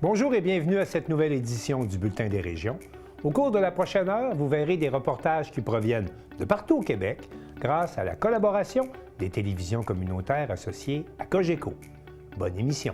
Bonjour et bienvenue à cette nouvelle édition du Bulletin des régions. Au cours de la prochaine heure, vous verrez des reportages qui proviennent de partout au Québec grâce à la collaboration des télévisions communautaires associées à Cogeco. Bonne émission.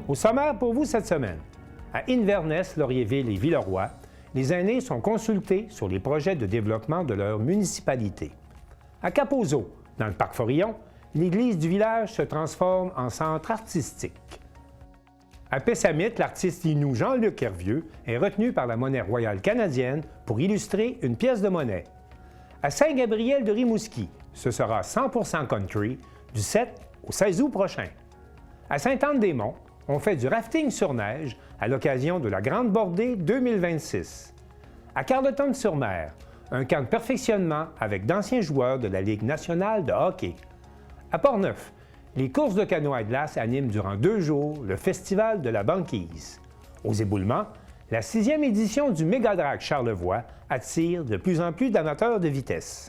Au sommaire pour vous cette semaine, à Inverness, Laurierville et Villeroy, les aînés sont consultés sur les projets de développement de leur municipalité. À Kaposo, dans le parc Forillon, l'église du village se transforme en centre artistique. À Pessamit, l'artiste Inou Jean-Luc Hervieux est retenu par la monnaie royale canadienne pour illustrer une pièce de monnaie. À Saint-Gabriel de Rimouski, ce sera 100% country du 7 au 16 août prochain. À Sainte-Anne-des-Monts, on fait du rafting sur neige à l'occasion de la Grande Bordée 2026. À Carleton-sur-Mer, un camp de perfectionnement avec d'anciens joueurs de la Ligue nationale de hockey. À Portneuf, les courses de canot à glace animent durant 2 jours le Festival de la banquise. Aux éboulements, la 6e édition du Mégadrag Charlevoix attire de plus en plus d'amateurs de vitesse.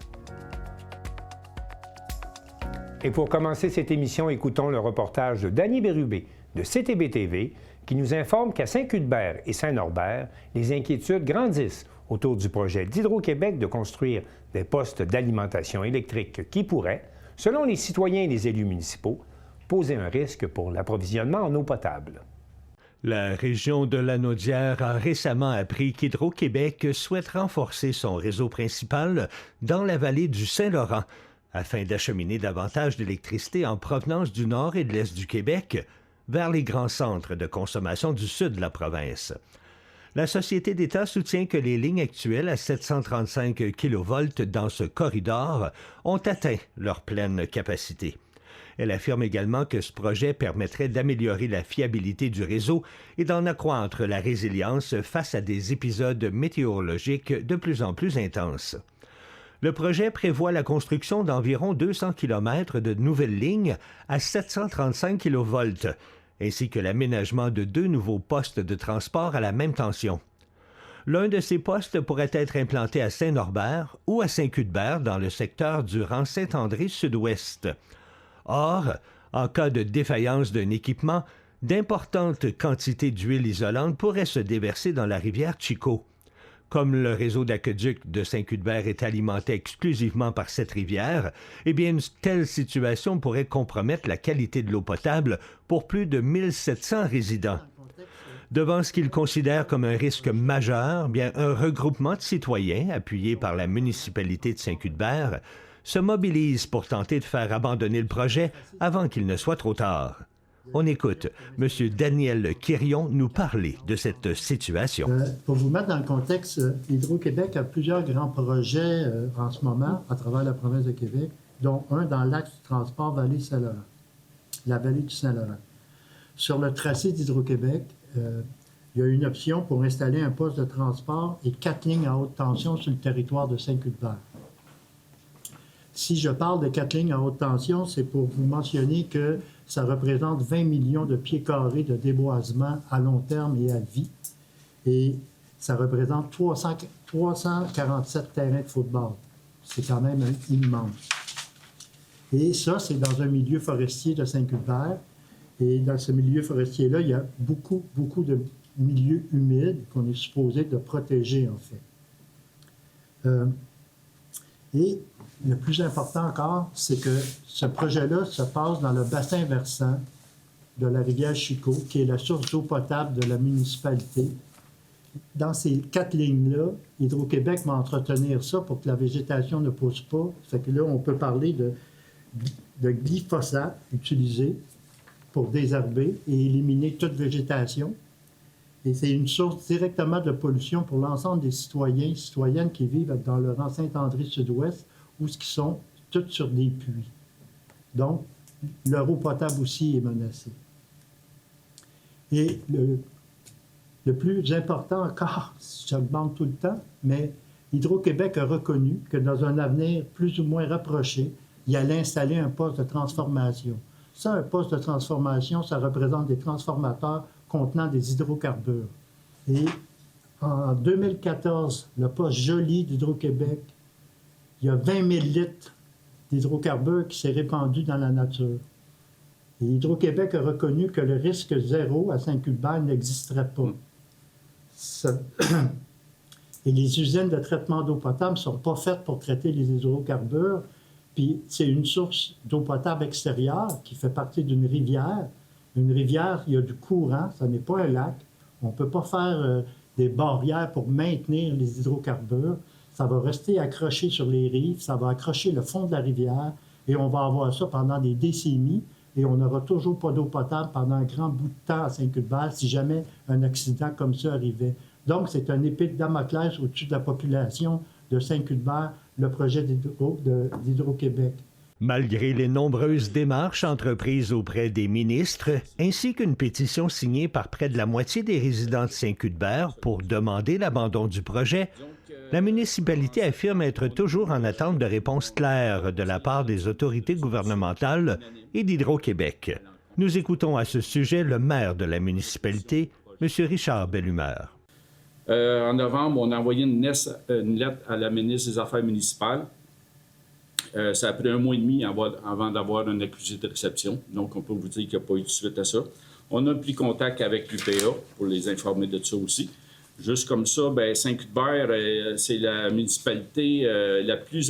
Et pour commencer cette émission, écoutons le reportage de Danny Bérubé de CTB-TV qui nous informe qu'à Saint-Cuthbert et Saint-Norbert, les inquiétudes grandissent autour du projet d'Hydro-Québec de construire des postes d'alimentation électrique qui pourraient, selon les citoyens et les élus municipaux, poser un risque pour l'approvisionnement en eau potable. La région de Lanaudière a récemment appris qu'Hydro-Québec souhaite renforcer son réseau principal dans la vallée du Saint-Laurent afin d'acheminer davantage d'électricité en provenance du nord et de l'est du Québec vers les grands centres de consommation du sud de la province. La Société d'État soutient que les lignes actuelles à 735 kV dans ce corridor ont atteint leur pleine capacité. Elle affirme également que ce projet permettrait d'améliorer la fiabilité du réseau et d'en accroître la résilience face à des épisodes météorologiques de plus en plus intenses. Le projet prévoit la construction d'environ 200 km de nouvelles lignes à 735 kV, ainsi que l'aménagement de 2 nouveaux postes de transport à la même tension. L'un de ces postes pourrait être implanté à Saint-Norbert ou à Saint-Cuthbert dans le secteur du rang Saint-André sud-ouest. Or, en cas de défaillance d'un équipement, d'importantes quantités d'huile isolante pourraient se déverser dans la rivière Chico. Comme le réseau d'aqueduc de Saint-Cuthbert est alimenté exclusivement par cette rivière, eh bien une telle situation pourrait compromettre la qualité de l'eau potable pour plus de 1700 résidents. Devant ce qu'ils considèrent comme un risque majeur, bien un regroupement de citoyens, appuyé par la municipalité de Saint-Cuthbert, se mobilise pour tenter de faire abandonner le projet avant qu'il ne soit trop tard. On écoute M. Daniel Quirion nous parler de cette situation. Pour vous mettre dans le contexte, Hydro-Québec a plusieurs grands projets en ce moment à travers la province de Québec, dont un dans l'axe du transport Vallée-Saint-Laurent, la vallée du Saint-Laurent. Sur le tracé d'Hydro-Québec, il y a une option pour installer un poste de transport et 4 lignes à haute tension sur le territoire de Saint-Cuthbert. Si je parle de 4 lignes à haute tension, c'est pour vous mentionner que ça représente 20 millions de pieds carrés de déboisement à long terme et à vie. Et ça représente 347 terrains de football. C'est quand même immense. Et ça, c'est dans un milieu forestier de Saint-Cuthbert. Et dans ce milieu forestier-là, il y a beaucoup de milieux humides qu'on est supposé de protéger, en fait. Et le plus important encore, c'est que ce projet-là se passe dans le bassin versant de la rivière Chico, qui est la source d'eau potable de la municipalité. Dans ces 4 lignes-là, Hydro-Québec va entretenir ça pour que la végétation ne pousse pas. Fait que là, on peut parler de glyphosate utilisé pour désherber et éliminer toute végétation. Et c'est une source directement de pollution pour l'ensemble des citoyens et citoyennes qui vivent dans le rang Saint-André sud-ouest, où ce qui sont toutes sur des puits. Donc, leur eau potable aussi est menacée. Et le plus important encore, je demande tout le temps, mais Hydro-Québec a reconnu que dans un avenir plus ou moins rapproché, il allait installer un poste de transformation. Ça, un poste de transformation, ça représente des transformateurs contenant des hydrocarbures. Et en 2014, le poste Joly d'Hydro-Québec, il y a 20 000 litres d'hydrocarbures qui s'est répandu dans la nature. Et Hydro-Québec a reconnu que le risque zéro à Saint-Cuthbert n'existerait pas. Et les usines de traitement d'eau potable ne sont pas faites pour traiter les hydrocarbures. Puis c'est une source d'eau potable extérieure qui fait partie d'une rivière. Une rivière, il y a du courant, ça n'est pas un lac. On ne peut pas faire des barrières pour maintenir les hydrocarbures. Ça va rester accroché sur les rives, ça va accrocher le fond de la rivière et on va avoir ça pendant des décennies et on n'aura toujours pas d'eau potable pendant un grand bout de temps à Saint-Cuthbert si jamais un accident comme ça arrivait. Donc, c'est un épée de Damoclès au-dessus de la population de Saint-Cuthbert, le projet d'Hydro-Québec. Malgré les nombreuses démarches entreprises auprès des ministres, ainsi qu'une pétition signée par près de la moitié des résidents de Saint-Cuthbert pour demander l'abandon du projet, la municipalité affirme être toujours en attente de réponses claires de la part des autorités gouvernementales et d'Hydro-Québec. Nous écoutons à ce sujet le maire de la municipalité, M. Richard Bellumeur. En novembre, on a envoyé une lettre à la ministre des Affaires municipales. Ça a pris 1 mois et demi avant d'avoir un accusé de réception. Donc, on peut vous dire qu'il n'y a pas eu de suite à ça. On a pris contact avec l'UPA pour les informer de ça aussi. Juste comme ça, Saint-Cuthbert, c'est la municipalité la plus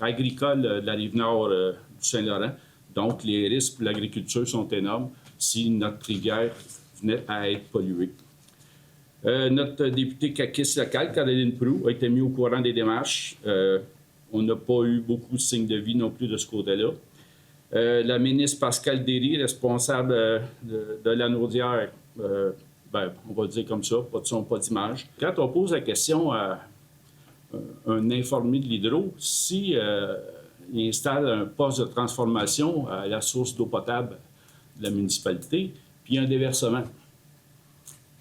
agricole de la rive nord du Saint-Laurent. Donc, les risques pour l'agriculture sont énormes si notre rivière venait à être polluée. Notre députée caquiste locale, Caroline Proulx, a été mise au courant des démarches. On n'a pas eu beaucoup de signes de vie non plus de ce côté-là. La ministre Pascale Derry, responsable de la Naudière, on va dire comme ça, pas de son, pas d'image. Quand on pose la question à un informé de l'hydro, si il installe un poste de transformation à la source d'eau potable de la municipalité, puis il y a un déversement,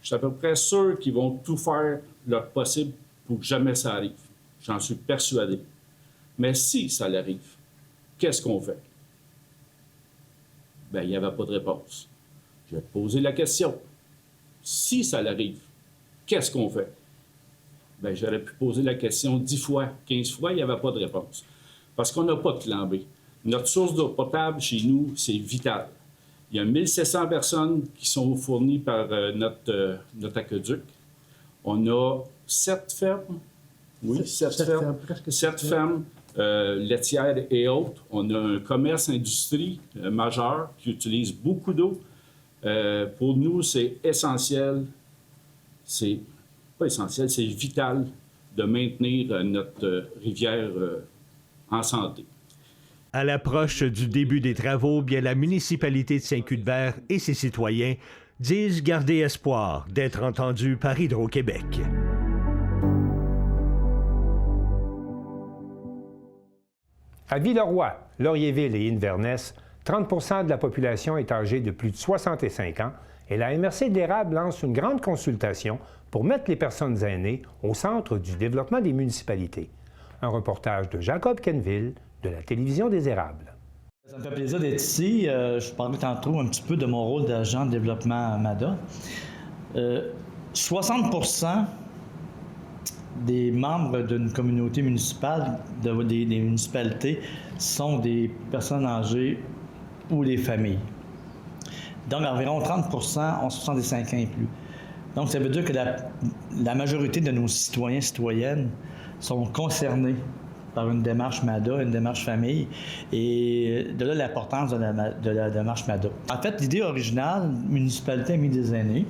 je suis à peu près sûr qu'ils vont tout faire leur possible pour que jamais ça arrive. J'en suis persuadé. Mais si ça l'arrive, qu'est-ce qu'on fait? Il n'y avait pas de réponse. Je vais te poser la question. Si ça l'arrive, qu'est-ce qu'on fait? J'aurais pu poser la question 10 fois, 15 fois, il n'y avait pas de réponse. Parce qu'on n'a pas de plan B. Notre source d'eau potable chez nous, c'est vital. Il y a 1700 personnes qui sont fournies par notre aqueduc. On a 7 fermes. Oui, 7 fermes. Presque 7 fermes laitières et autres. On a un commerce industrie majeur qui utilise beaucoup d'eau. Pour nous, c'est essentiel. C'est pas essentiel, c'est vital de maintenir notre rivière en santé. À l'approche du début des travaux, la municipalité de Saint-Cuthbert et ses citoyens disent garder espoir d'être entendus par Hydro-Québec. À Villeroy, Laurierville et Inverness, 30 de la population est âgée de plus de 65 ans et la MRC de l'Érable lance une grande consultation pour mettre les personnes aînées au centre du développement des municipalités. Un reportage de Jacob Kenville de la Télévision des Érables. Ça me fait plaisir d'être ici. Je parlais tantôt un petit peu de mon rôle d'agent de développement à MADA. 60% des membres d'une communauté municipale, des municipalités, sont des personnes âgées ou des familles. Donc, environ 30% ont 65 ans et plus. Donc, ça veut dire que la majorité de nos citoyens et citoyennes sont concernés par une démarche MADA, une démarche famille, et de là l'importance de la démarche MADA. En fait, l'idée originale, Municipalité Amie des aînés,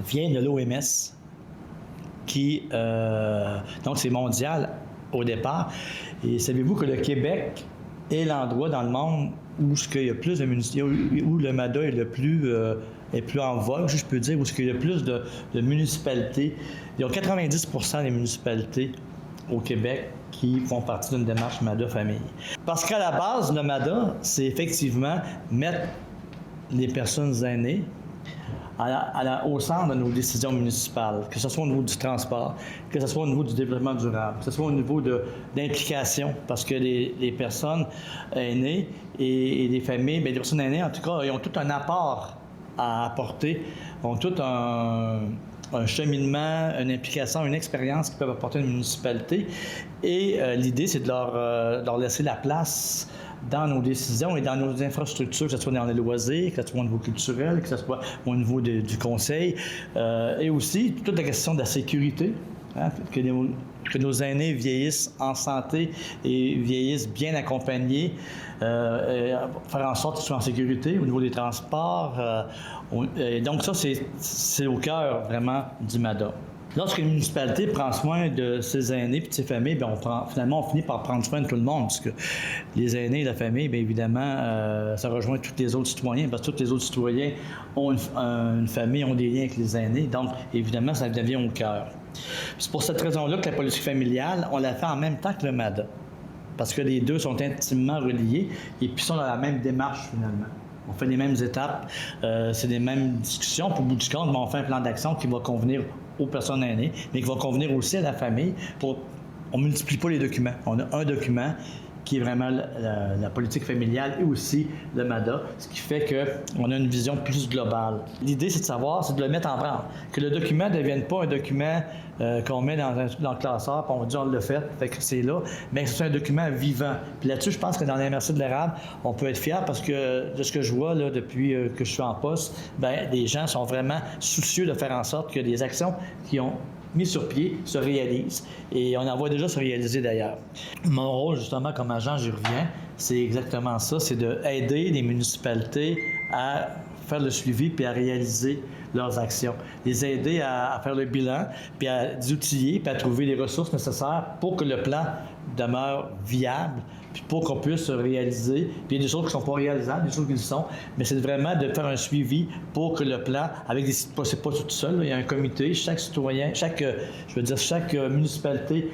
vient de l'OMS, qui, donc c'est mondial au départ. Et savez-vous que le Québec est l'endroit dans le monde où il y a plus de municipalités, où le MADA est est plus en vogue, je peux dire, où il y a plus de municipalités. Il y a 90% des municipalités au Québec qui font partie d'une démarche MADA famille. Parce qu'à la base, le MADA, c'est effectivement mettre les personnes aînées au centre de nos décisions municipales, que ce soit au niveau du transport, que ce soit au niveau du développement durable, que ce soit au niveau de l'implication, parce que les personnes aînées et les familles, bien, les personnes aînées, en tout cas, ils ont tout un apport à apporter, ont tout un cheminement, une implication, une expérience qu'ils peuvent apporter à une municipalité. Et l'idée, c'est de leur laisser la place dans nos décisions et dans nos infrastructures, que ce soit dans les loisirs, que ce soit au niveau culturel, que ce soit au niveau du conseil, et aussi toute la question de la sécurité, hein, que nos aînés vieillissent en santé et vieillissent bien accompagnés, faire en sorte qu'ils soient en sécurité au niveau des transports. Donc ça, c'est au cœur vraiment du MADA. Lorsqu'une municipalité prend soin de ses aînés et de ses familles, bien, finalement, on finit par prendre soin de tout le monde, parce que les aînés et la famille, bien évidemment, ça rejoint tous les autres citoyens, parce que tous les autres citoyens ont une famille, ont des liens avec les aînés, donc évidemment, ça devient au cœur. C'est pour cette raison-là que la politique familiale, on la fait en même temps que le MADA, parce que les deux sont intimement reliés et puis sont dans la même démarche, finalement. On fait les mêmes étapes, c'est les mêmes discussions, puis au bout du compte, on fait un plan d'action qui va convenir aux personnes aînées, mais qui va convenir aussi à la famille. On ne multiplie pas les documents. On a un document qui est vraiment la politique familiale et aussi le MADA, ce qui fait qu'on a une vision plus globale. L'idée, c'est de le mettre en branle. Que le document ne devienne pas un document qu'on met dans le classeur, puis on dit on l'a fait que c'est là, mais que ce soit un document vivant. Puis là-dessus, je pense que dans la MRC de l'érable, on peut être fier parce que de ce que je vois là, depuis que je suis en poste, bien, les gens sont vraiment soucieux de faire en sorte que les actions qui ont mis sur pied se réalisent. Et on en voit déjà se réaliser d'ailleurs. Mon rôle, justement, comme agent, j'y reviens, c'est exactement ça, c'est d'aider les municipalités à faire le suivi puis à réaliser leurs actions. Les aider à faire le bilan, puis à les outiller, puis à trouver les ressources nécessaires pour que le plan demeure viable, puis pour qu'on puisse se réaliser. Puis il y a des choses qui ne sont pas réalisables, des choses qui le sont, mais c'est vraiment de faire un suivi pour que le plan, c'est pas tout seul, là, il y a un comité, chaque citoyen, chaque municipalité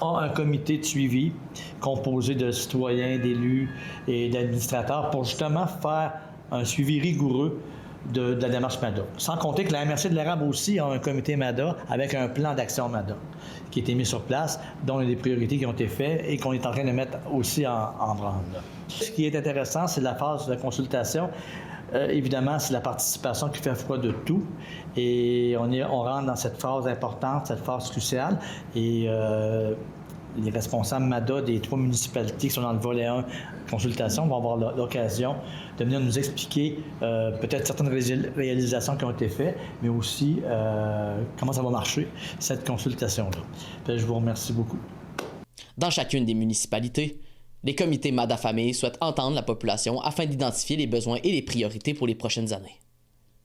a un comité de suivi composé de citoyens, d'élus et d'administrateurs pour justement faire un suivi rigoureux de la démarche MADA. Sans compter que la MRC de l'érable aussi a un comité MADA avec un plan d'action MADA qui a été mis sur place, dont il y a des priorités qui ont été faites et qu'on est en train de mettre aussi en branle. Ce qui est intéressant, c'est la phase de consultation. Évidemment, c'est la participation qui fait foi de tout. Et on rentre dans cette phase importante, cette phase cruciale. Et les responsables MADA des 3 municipalités qui sont dans le volet 1 consultation vont avoir l'occasion de venir nous expliquer peut-être certaines réalisations qui ont été faites, mais aussi comment ça va marcher, cette consultation-là. Puis, je vous remercie beaucoup. Dans chacune des municipalités, les comités MADA Famille souhaitent entendre la population afin d'identifier les besoins et les priorités pour les prochaines années.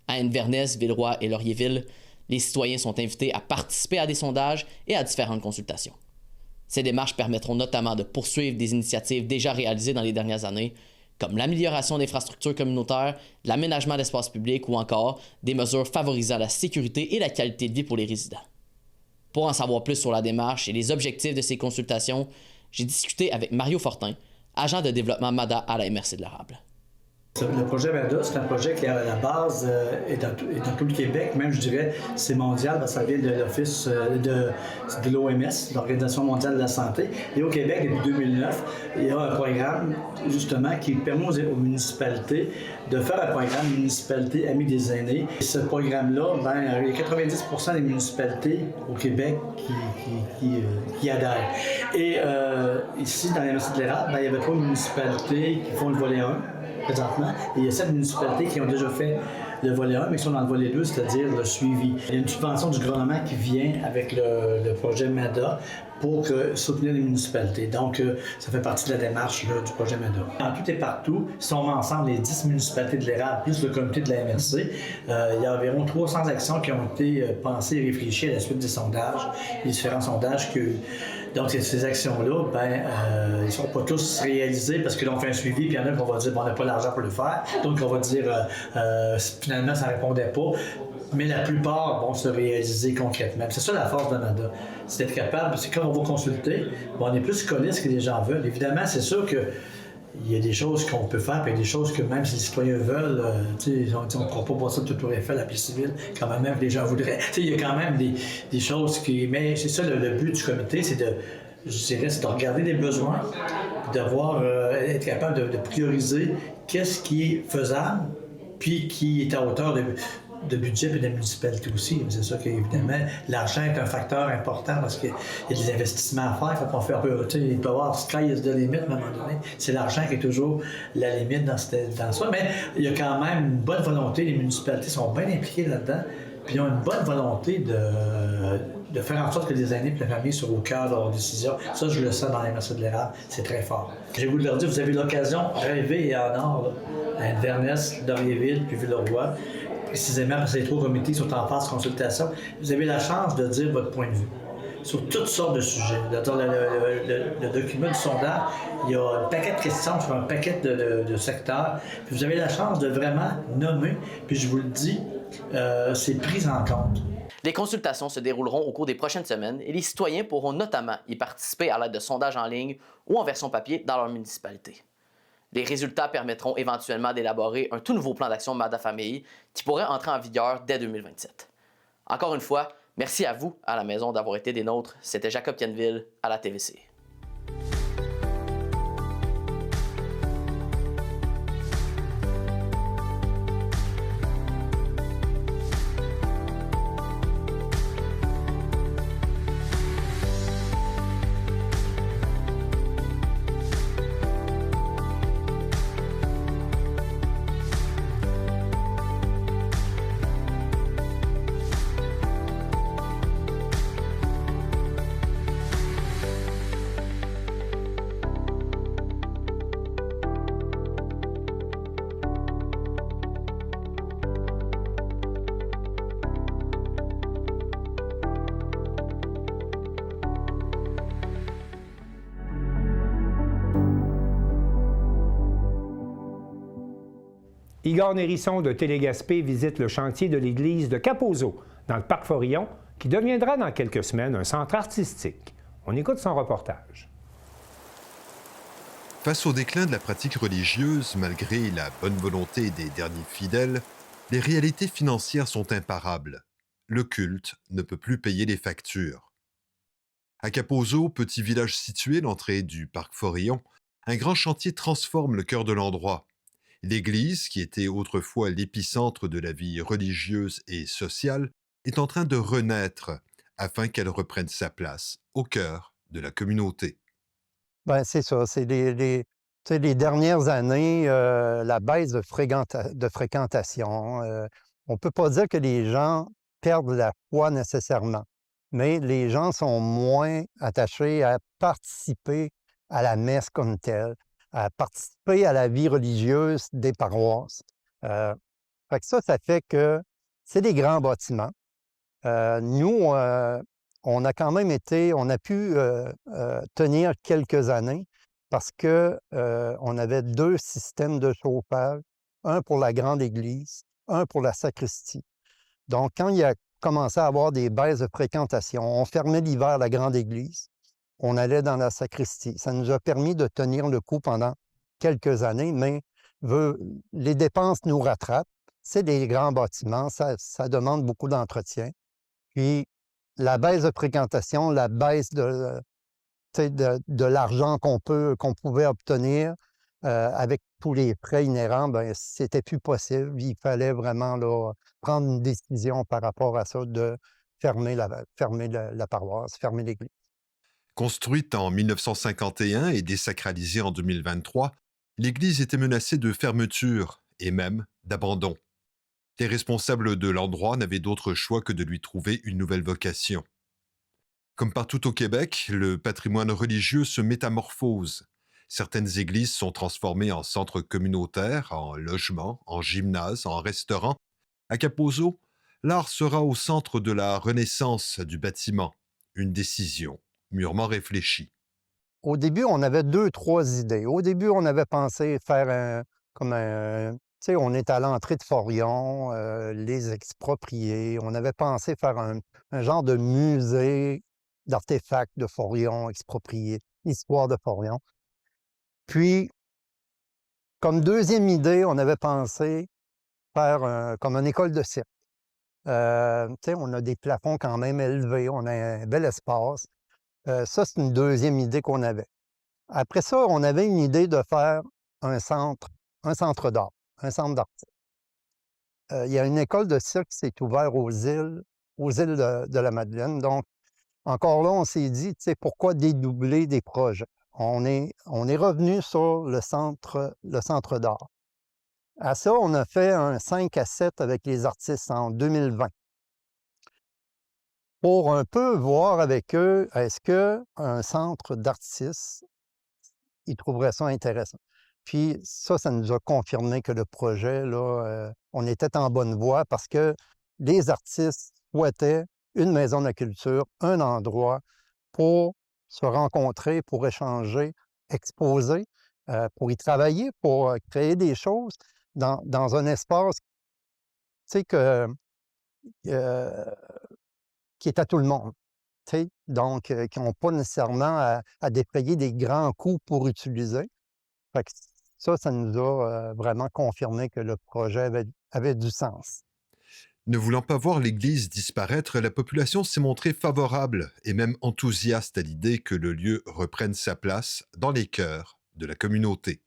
À Inverness, Villeroy et Laurierville, les citoyens sont invités à participer à des sondages et à différentes consultations. Ces démarches permettront notamment de poursuivre des initiatives déjà réalisées dans les dernières années, comme l'amélioration d'infrastructures communautaires, l'aménagement d'espaces publics ou encore des mesures favorisant la sécurité et la qualité de vie pour les résidents. Pour en savoir plus sur la démarche et les objectifs de ces consultations, j'ai discuté avec Mario Fortin, agent de développement MADA à la MRC de l'érable. Le projet MADA, c'est un projet qui, à la base, est dans tout le Québec. Même, je dirais, c'est mondial, parce que ça vient de l'Office de l'OMS, l'Organisation mondiale de la santé. Et au Québec, depuis 2009, il y a un programme, justement, qui permet aux municipalités de faire un programme Municipalité Amis des aînés. Et ce programme-là, il y a 90% des municipalités au Québec qui adhèrent. Et ici, dans la MRC de l'érable, il y avait 3 municipalités qui font le volet 1. Présentement. Et il y a 7 municipalités qui ont déjà fait le volet 1, mais qui sont dans le volet 2, c'est-à-dire le suivi. Il y a une subvention du gouvernement qui vient avec le projet MADA pour soutenir les municipalités. Donc, ça fait partie de la démarche là, du projet MADA. En tout et partout, si on met ensemble les 10 municipalités de l'érable plus le comité de la MRC, il y a environ 300 actions qui ont été pensées et réfléchies à la suite des sondages, les différents sondages donc, ces actions-là, ils ne sont pas tous réalisés parce que l'on fait un suivi, puis il y en a qu'on va dire, on n'a pas l'argent pour le faire. Donc, on va dire, finalement, ça ne répondait pas. Mais la plupart vont se réaliser concrètement. C'est ça la force de MADA. C'est d'être capable, c'est quand on va consulter, on est plus collé à ce que les gens veulent. Évidemment, c'est sûr que il y a des choses qu'on peut faire, puis il y a des choses que même si les citoyens veulent, on ne pourra pas passer tout pour Eiffel à la piste civile, quand même que les gens voudraient. Il y a quand même des choses qui... Mais c'est ça le but du comité, c'est de regarder les besoins, de voir, être capable de prioriser qu'est-ce qui est faisable, puis qui est à hauteur de budget et de la municipalité aussi. C'est sûr qu'évidemment, l'argent est un facteur important parce qu'il y a des investissements à faire. Faut qu'on fait un peu, il peut y avoir sky is the limit à un moment donné. C'est l'argent qui est toujours la limite dans ça. Mais il y a quand même une bonne volonté. Les municipalités sont bien impliquées là-dedans. Puis ils ont une bonne volonté de faire en sorte que les aînés et la famille soient au cœur de leurs décisions. Ça, je le sens dans la MRC de l'érable. C'est très fort. J'ai voulu leur dire, vous avez l'occasion, rêver et en or, à Inverness, Laurierville, puis Villeroy, précisément parce que les 3 comités sont en phase de consultation. Vous avez la chance de dire votre point de vue sur toutes sortes de sujets. Dans le document du sondage, il y a un paquet de questions sur un paquet de secteurs. Puis vous avez la chance de vraiment nommer, puis je vous le dis, c'est pris en compte. Les consultations se dérouleront au cours des prochaines semaines et les citoyens pourront notamment y participer à l'aide de sondages en ligne ou en version papier dans leur municipalité. Les résultats permettront éventuellement d'élaborer un tout nouveau plan d'action MADA-Famille qui pourrait entrer en vigueur dès 2027. Encore une fois, merci à vous, à la maison, d'avoir été des nôtres. C'était Jacob Tienneville à la TVC. Igor Nérisson de Télégaspé visite le chantier de l'église de Capozzo, dans le parc Forillon, qui deviendra dans quelques semaines un centre artistique. On écoute son reportage. Face au déclin de la pratique religieuse, malgré la bonne volonté des derniers fidèles, les réalités financières sont imparables. Le culte ne peut plus payer les factures. À Capozzo, petit village situé à l'entrée du parc Forillon, un grand chantier transforme le cœur de l'endroit. L'église, qui était autrefois l'épicentre de la vie religieuse et sociale, est en train de renaître afin qu'elle reprenne sa place au cœur de la communauté. Bien, c'est ça. C'est tu sais, les dernières années, la baisse de fréquentation. On ne peut pas dire que les gens perdent la foi nécessairement, mais les gens sont moins attachés à participer à la messe comme telle, à participer à la vie religieuse des paroisses. Fait que ça fait que c'est des grands bâtiments. Nous, on a quand même on a pu tenir quelques années parce que on avait 2 systèmes de chauffage, un pour la grande église, un pour la sacristie. Donc, quand il a commencé à avoir des baisses de fréquentation, on fermait l'hiver la grande église, on allait dans la sacristie. Ça nous a permis de tenir le coup pendant quelques années, mais les dépenses nous rattrapent. C'est des grands bâtiments, ça demande beaucoup d'entretien. Puis, la baisse de fréquentation, la baisse de l'argent qu'on pouvait obtenir avec tous les frais inhérents, bien, c'était plus possible. Il fallait vraiment là, prendre une décision par rapport à ça de fermer la paroisse, fermer l'église. Construite en 1951 et désacralisée en 2023, l'église était menacée de fermeture et même d'abandon. Les responsables de l'endroit n'avaient d'autre choix que de lui trouver une nouvelle vocation. Comme partout au Québec, le patrimoine religieux se métamorphose. Certaines églises sont transformées en centres communautaires, en logements, en gymnases, en restaurants. À Capozzo, l'art sera au centre de la renaissance du bâtiment. Une décision mûrement réfléchie. Au début, on avait 2-3 idées. Au début, on avait pensé faire tu sais, on est à l'entrée de Forillon, les exproprier. On avait pensé faire un genre de musée d'artefacts de Forillon expropriés, histoire de Forillon. Puis, Comme deuxième idée, on avait pensé faire comme une école de cirque. On a des plafonds quand même élevés, on a un bel espace. Ça, c'est une deuxième idée qu'on avait. Après ça, on avait une idée de faire un centre d'art, un centre d'artistes. Il y a une école de cirque qui s'est ouverte aux îles de la Madeleine. Donc, encore là, on s'est dit, pourquoi dédoubler des projets? On est revenu sur le centre d'art. À ça, on a fait un 5 à 7 avec les artistes en 2020 pour un peu voir avec eux, est-ce qu'un centre d'artistes, ils trouveraient ça intéressant. Puis ça nous a confirmé que le projet, là, on était en bonne voie parce que les artistes souhaitaient une maison de la culture, un endroit pour se rencontrer, pour échanger, exposer, pour y travailler, pour créer des choses dans un espace, euh, qui est à tout le monde. Donc, qui n'ont pas nécessairement à dépayer des grands coûts pour utiliser. Fait que ça nous a vraiment confirmé que le projet avait du sens. Ne voulant pas voir l'Église disparaître, la population s'est montrée favorable et même enthousiaste à l'idée que le lieu reprenne sa place dans les cœurs de la communauté.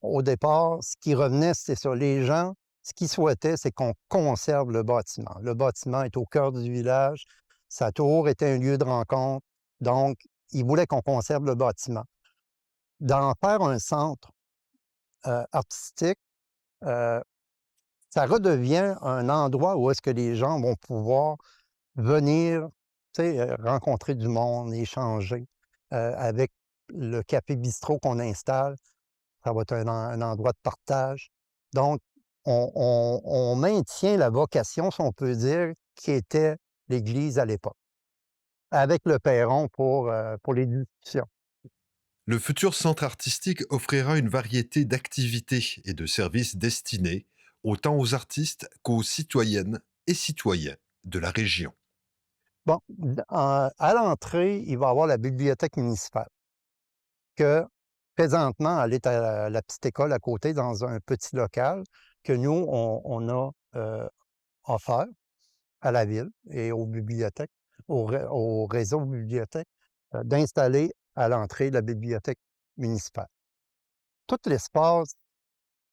Au départ, ce qui revenait, c'est ça. Les gens, ce qu'ils souhaitaient, c'est qu'on conserve le bâtiment. Le bâtiment est au cœur du village. Ça a toujours été un lieu de rencontre. Donc, ils voulaient qu'on conserve le bâtiment. D'en faire un centre artistique, ça redevient un endroit où est-ce que les gens vont pouvoir venir, rencontrer du monde, échanger avec le café bistrot qu'on installe. Ça va être un endroit de partage. Donc, on maintient la vocation, si on peut dire, qui était l'Église à l'époque, avec le perron pour les discussions. Le futur centre artistique offrira une variété d'activités et de services destinés autant aux artistes qu'aux citoyennes et citoyens de la région. Bon, à l'entrée, il va y avoir la bibliothèque municipale, que présentement, elle est à la petite école à côté, dans un petit local que nous, on a offert à la ville et aux bibliothèques, au réseau de bibliothèques, d'installer à l'entrée de la bibliothèque municipale. Tout l'espace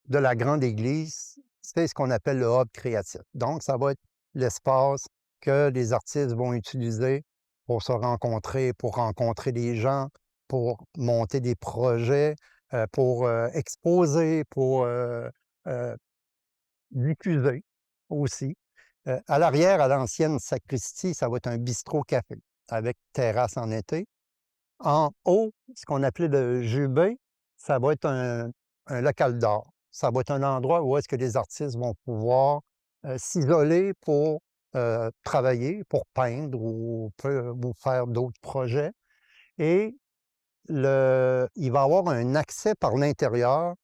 de la grande église, c'est ce qu'on appelle le hub créatif. Donc, ça va être l'espace que les artistes vont utiliser pour se rencontrer, pour rencontrer des gens, pour monter des projets, pour exposer, pour diffuser aussi. À l'arrière, à l'ancienne sacristie, ça va être un bistrot-café avec terrasse en été. En haut, ce qu'on appelait le jubé, ça va être un local d'art. Ça va être un endroit où est-ce que les artistes vont pouvoir s'isoler pour travailler, pour peindre ou faire d'autres projets. Et il va y avoir un accès par l'intérieur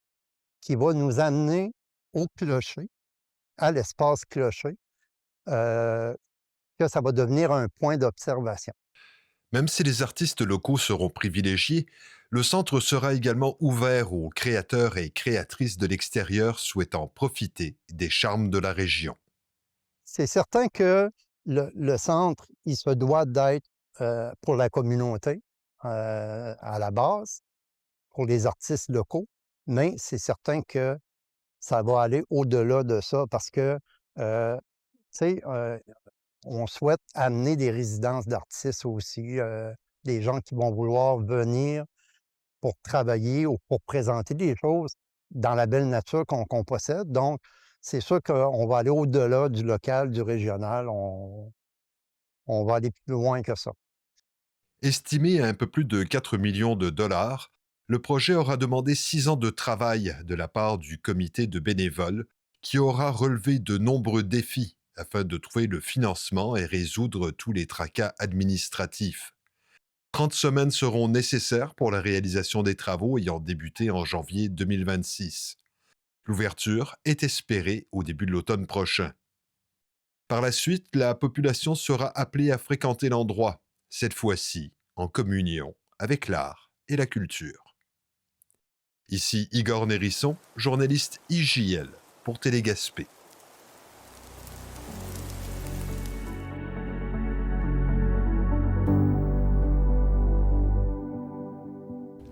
qui va nous amener au clocher, à l'espace clocher, que ça va devenir un point d'observation. Même si les artistes locaux seront privilégiés, le centre sera également ouvert aux créateurs et créatrices de l'extérieur souhaitant profiter des charmes de la région. C'est certain que le centre, il se doit d'être pour la communauté à la base, pour les artistes locaux, mais c'est certain que ça va aller au-delà de ça parce que, on souhaite amener des résidences d'artistes aussi, des gens qui vont vouloir venir pour travailler ou pour présenter des choses dans la belle nature qu'on possède. Donc, c'est sûr qu'on va aller au-delà du local, du régional. On va aller plus loin que ça. Estimé à un peu plus de 4 millions de dollars, le projet aura demandé 6 ans de travail de la part du comité de bénévoles qui aura relevé de nombreux défis afin de trouver le financement et résoudre tous les tracas administratifs. 30 semaines seront nécessaires pour la réalisation des travaux ayant débuté en janvier 2026. L'ouverture est espérée au début de l'automne prochain. Par la suite, la population sera appelée à fréquenter l'endroit, cette fois-ci en communion avec l'art et la culture. Ici Igor Nérisson, journaliste IJL pour Télégaspé.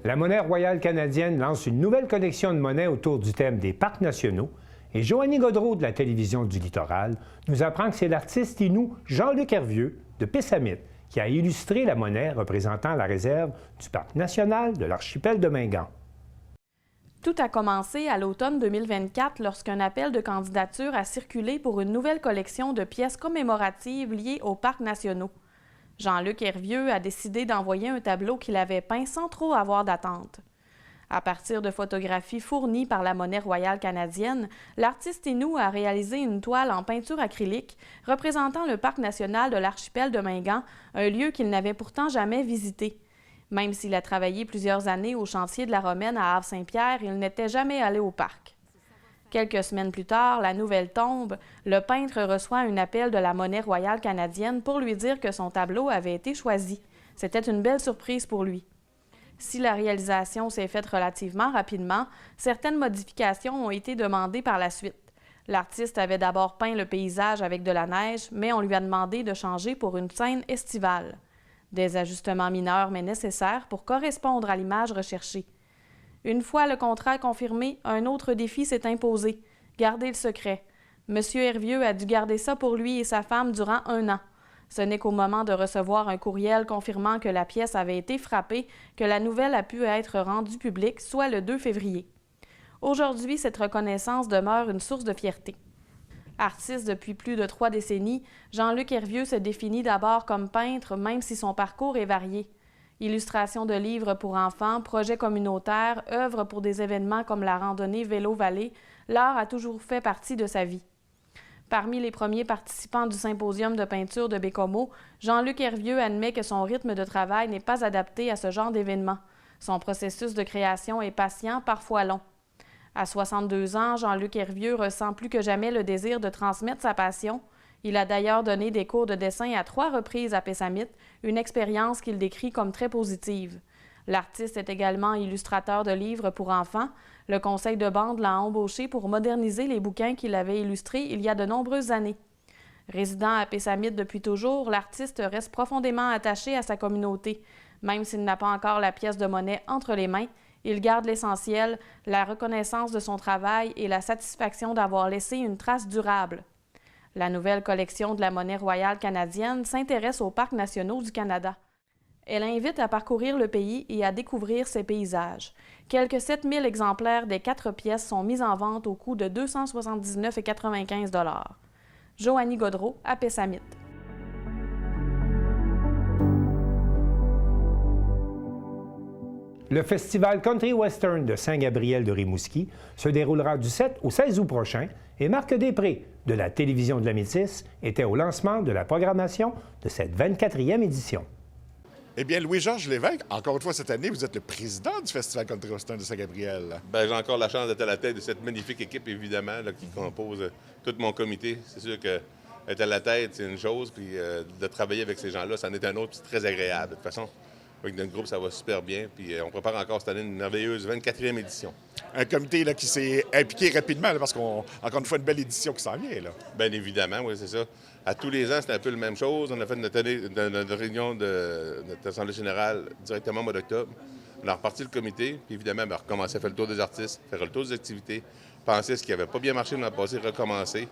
La Monnaie royale canadienne lance une nouvelle collection de monnaies autour du thème des parcs nationaux et Joanie Gaudreault de la télévision du Littoral nous apprend que c'est l'artiste inou Jean-Luc Hervieux de Pessamit qui a illustré la monnaie représentant la réserve du parc national de l'archipel de Mingan. Tout a commencé à l'automne 2024 lorsqu'un appel de candidature a circulé pour une nouvelle collection de pièces commémoratives liées aux parcs nationaux. Jean-Luc Hervieux a décidé d'envoyer un tableau qu'il avait peint sans trop avoir d'attente. À partir de photographies fournies par la Monnaie royale canadienne, l'artiste inou a réalisé une toile en peinture acrylique représentant le parc national de l'archipel de Mingan, un lieu qu'il n'avait pourtant jamais visité. Même s'il a travaillé plusieurs années au chantier de la Romaine à Havre-Saint-Pierre, il n'était jamais allé au parc. Quelques semaines plus tard, la nouvelle tombe, le peintre reçoit un appel de la Monnaie royale canadienne pour lui dire que son tableau avait été choisi. C'était une belle surprise pour lui. Si la réalisation s'est faite relativement rapidement, certaines modifications ont été demandées par la suite. L'artiste avait d'abord peint le paysage avec de la neige, mais on lui a demandé de changer pour une scène estivale. Des ajustements mineurs mais nécessaires pour correspondre à l'image recherchée. Une fois le contrat confirmé, un autre défi s'est imposé, garder le secret. Monsieur Hervieux a dû garder ça pour lui et sa femme durant 1 an. Ce n'est qu'au moment de recevoir un courriel confirmant que la pièce avait été frappée que la nouvelle a pu être rendue publique, soit le 2 février. Aujourd'hui, cette reconnaissance demeure une source de fierté. Artiste depuis plus de 3 décennies, Jean-Luc Hervieux se définit d'abord comme peintre, même si son parcours est varié. Illustration de livres pour enfants, projets communautaires, œuvres pour des événements comme la randonnée Vélo-Vallée, l'art a toujours fait partie de sa vie. Parmi les premiers participants du symposium de peinture de Bécomo, Jean-Luc Hervieux admet que son rythme de travail n'est pas adapté à ce genre d'événement. Son processus de création est patient, parfois long. À 62 ans, Jean-Luc Hervieux ressent plus que jamais le désir de transmettre sa passion. Il a d'ailleurs donné des cours de dessin à 3 reprises à Pessamit, une expérience qu'il décrit comme très positive. L'artiste est également illustrateur de livres pour enfants. Le conseil de bande l'a embauché pour moderniser les bouquins qu'il avait illustrés il y a de nombreuses années. Résidant à Pessamit depuis toujours, l'artiste reste profondément attaché à sa communauté. Même s'il n'a pas encore la pièce de monnaie entre les mains, il garde l'essentiel, la reconnaissance de son travail et la satisfaction d'avoir laissé une trace durable. La nouvelle collection de la Monnaie royale canadienne s'intéresse aux parcs nationaux du Canada. Elle invite à parcourir le pays et à découvrir ses paysages. Quelques 7000 exemplaires des 4 pièces sont mis en vente au coût de 279,95 $. Joanie Gaudreault, à Pessamit. Le festival Country Western de Saint-Gabriel de Rimouski se déroulera du 7 au 16 août prochain et Marc Després, de la télévision de la Métis, était au lancement de la programmation de cette 24e édition. Eh bien, Louis-Georges Lévesque, encore une fois cette année, vous êtes le président du Festival Country Western de Saint-Gabriel. Bien, j'ai encore la chance d'être à la tête de cette magnifique équipe, évidemment, là, qui compose tout mon comité. C'est sûr que être à la tête, c'est une chose, puis de travailler avec ces gens-là, c'en est un autre, c'est très agréable. De toute façon, avec notre groupe, ça va super bien, puis on prépare encore cette année une merveilleuse 24e édition. Un comité là, qui s'est impliqué rapidement, là, parce qu'on encore une fois une belle édition qui s'en vient. Là. Bien évidemment, oui, c'est ça. À tous les ans, c'est un peu la même chose. On a fait notre réunion de notre Assemblée générale directement au mois d'octobre. On a reparti le comité, puis évidemment, on a recommencé à faire le tour des artistes, faire le tour des activités, penser ce qui n'avait pas bien marché l'an passé, recommencer. Tu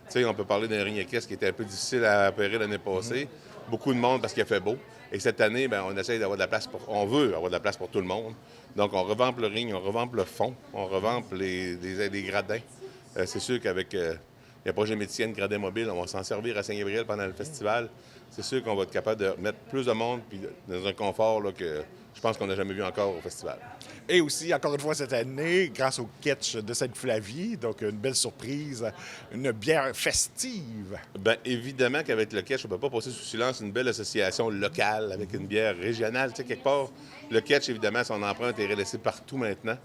sais, on peut parler d'un ring équestre qui était un peu difficile à opérer l'année passée. Beaucoup de monde parce qu'il a fait beau. Et cette année, bien, on essaie d'avoir de la place on veut avoir de la place pour tout le monde. Donc, on revampe le ring, on revampe le fond, on revampe les gradins. C'est sûr qu'avec le projet Méticienne Gradin Mobile, on va s'en servir à Saint-Gabriel pendant le festival. C'est sûr qu'on va être capable de mettre plus de monde puis dans un confort là, que je pense qu'on n'a jamais vu encore au festival. Et aussi, encore une fois cette année, grâce au Ketch de Sainte-Flavie, donc une belle surprise, une bière festive. Bien, évidemment qu'avec le Ketch, on ne peut pas passer sous silence une belle association locale avec une bière régionale. Tu sais, quelque part, le Ketch, évidemment, son empreinte est relaissée partout maintenant.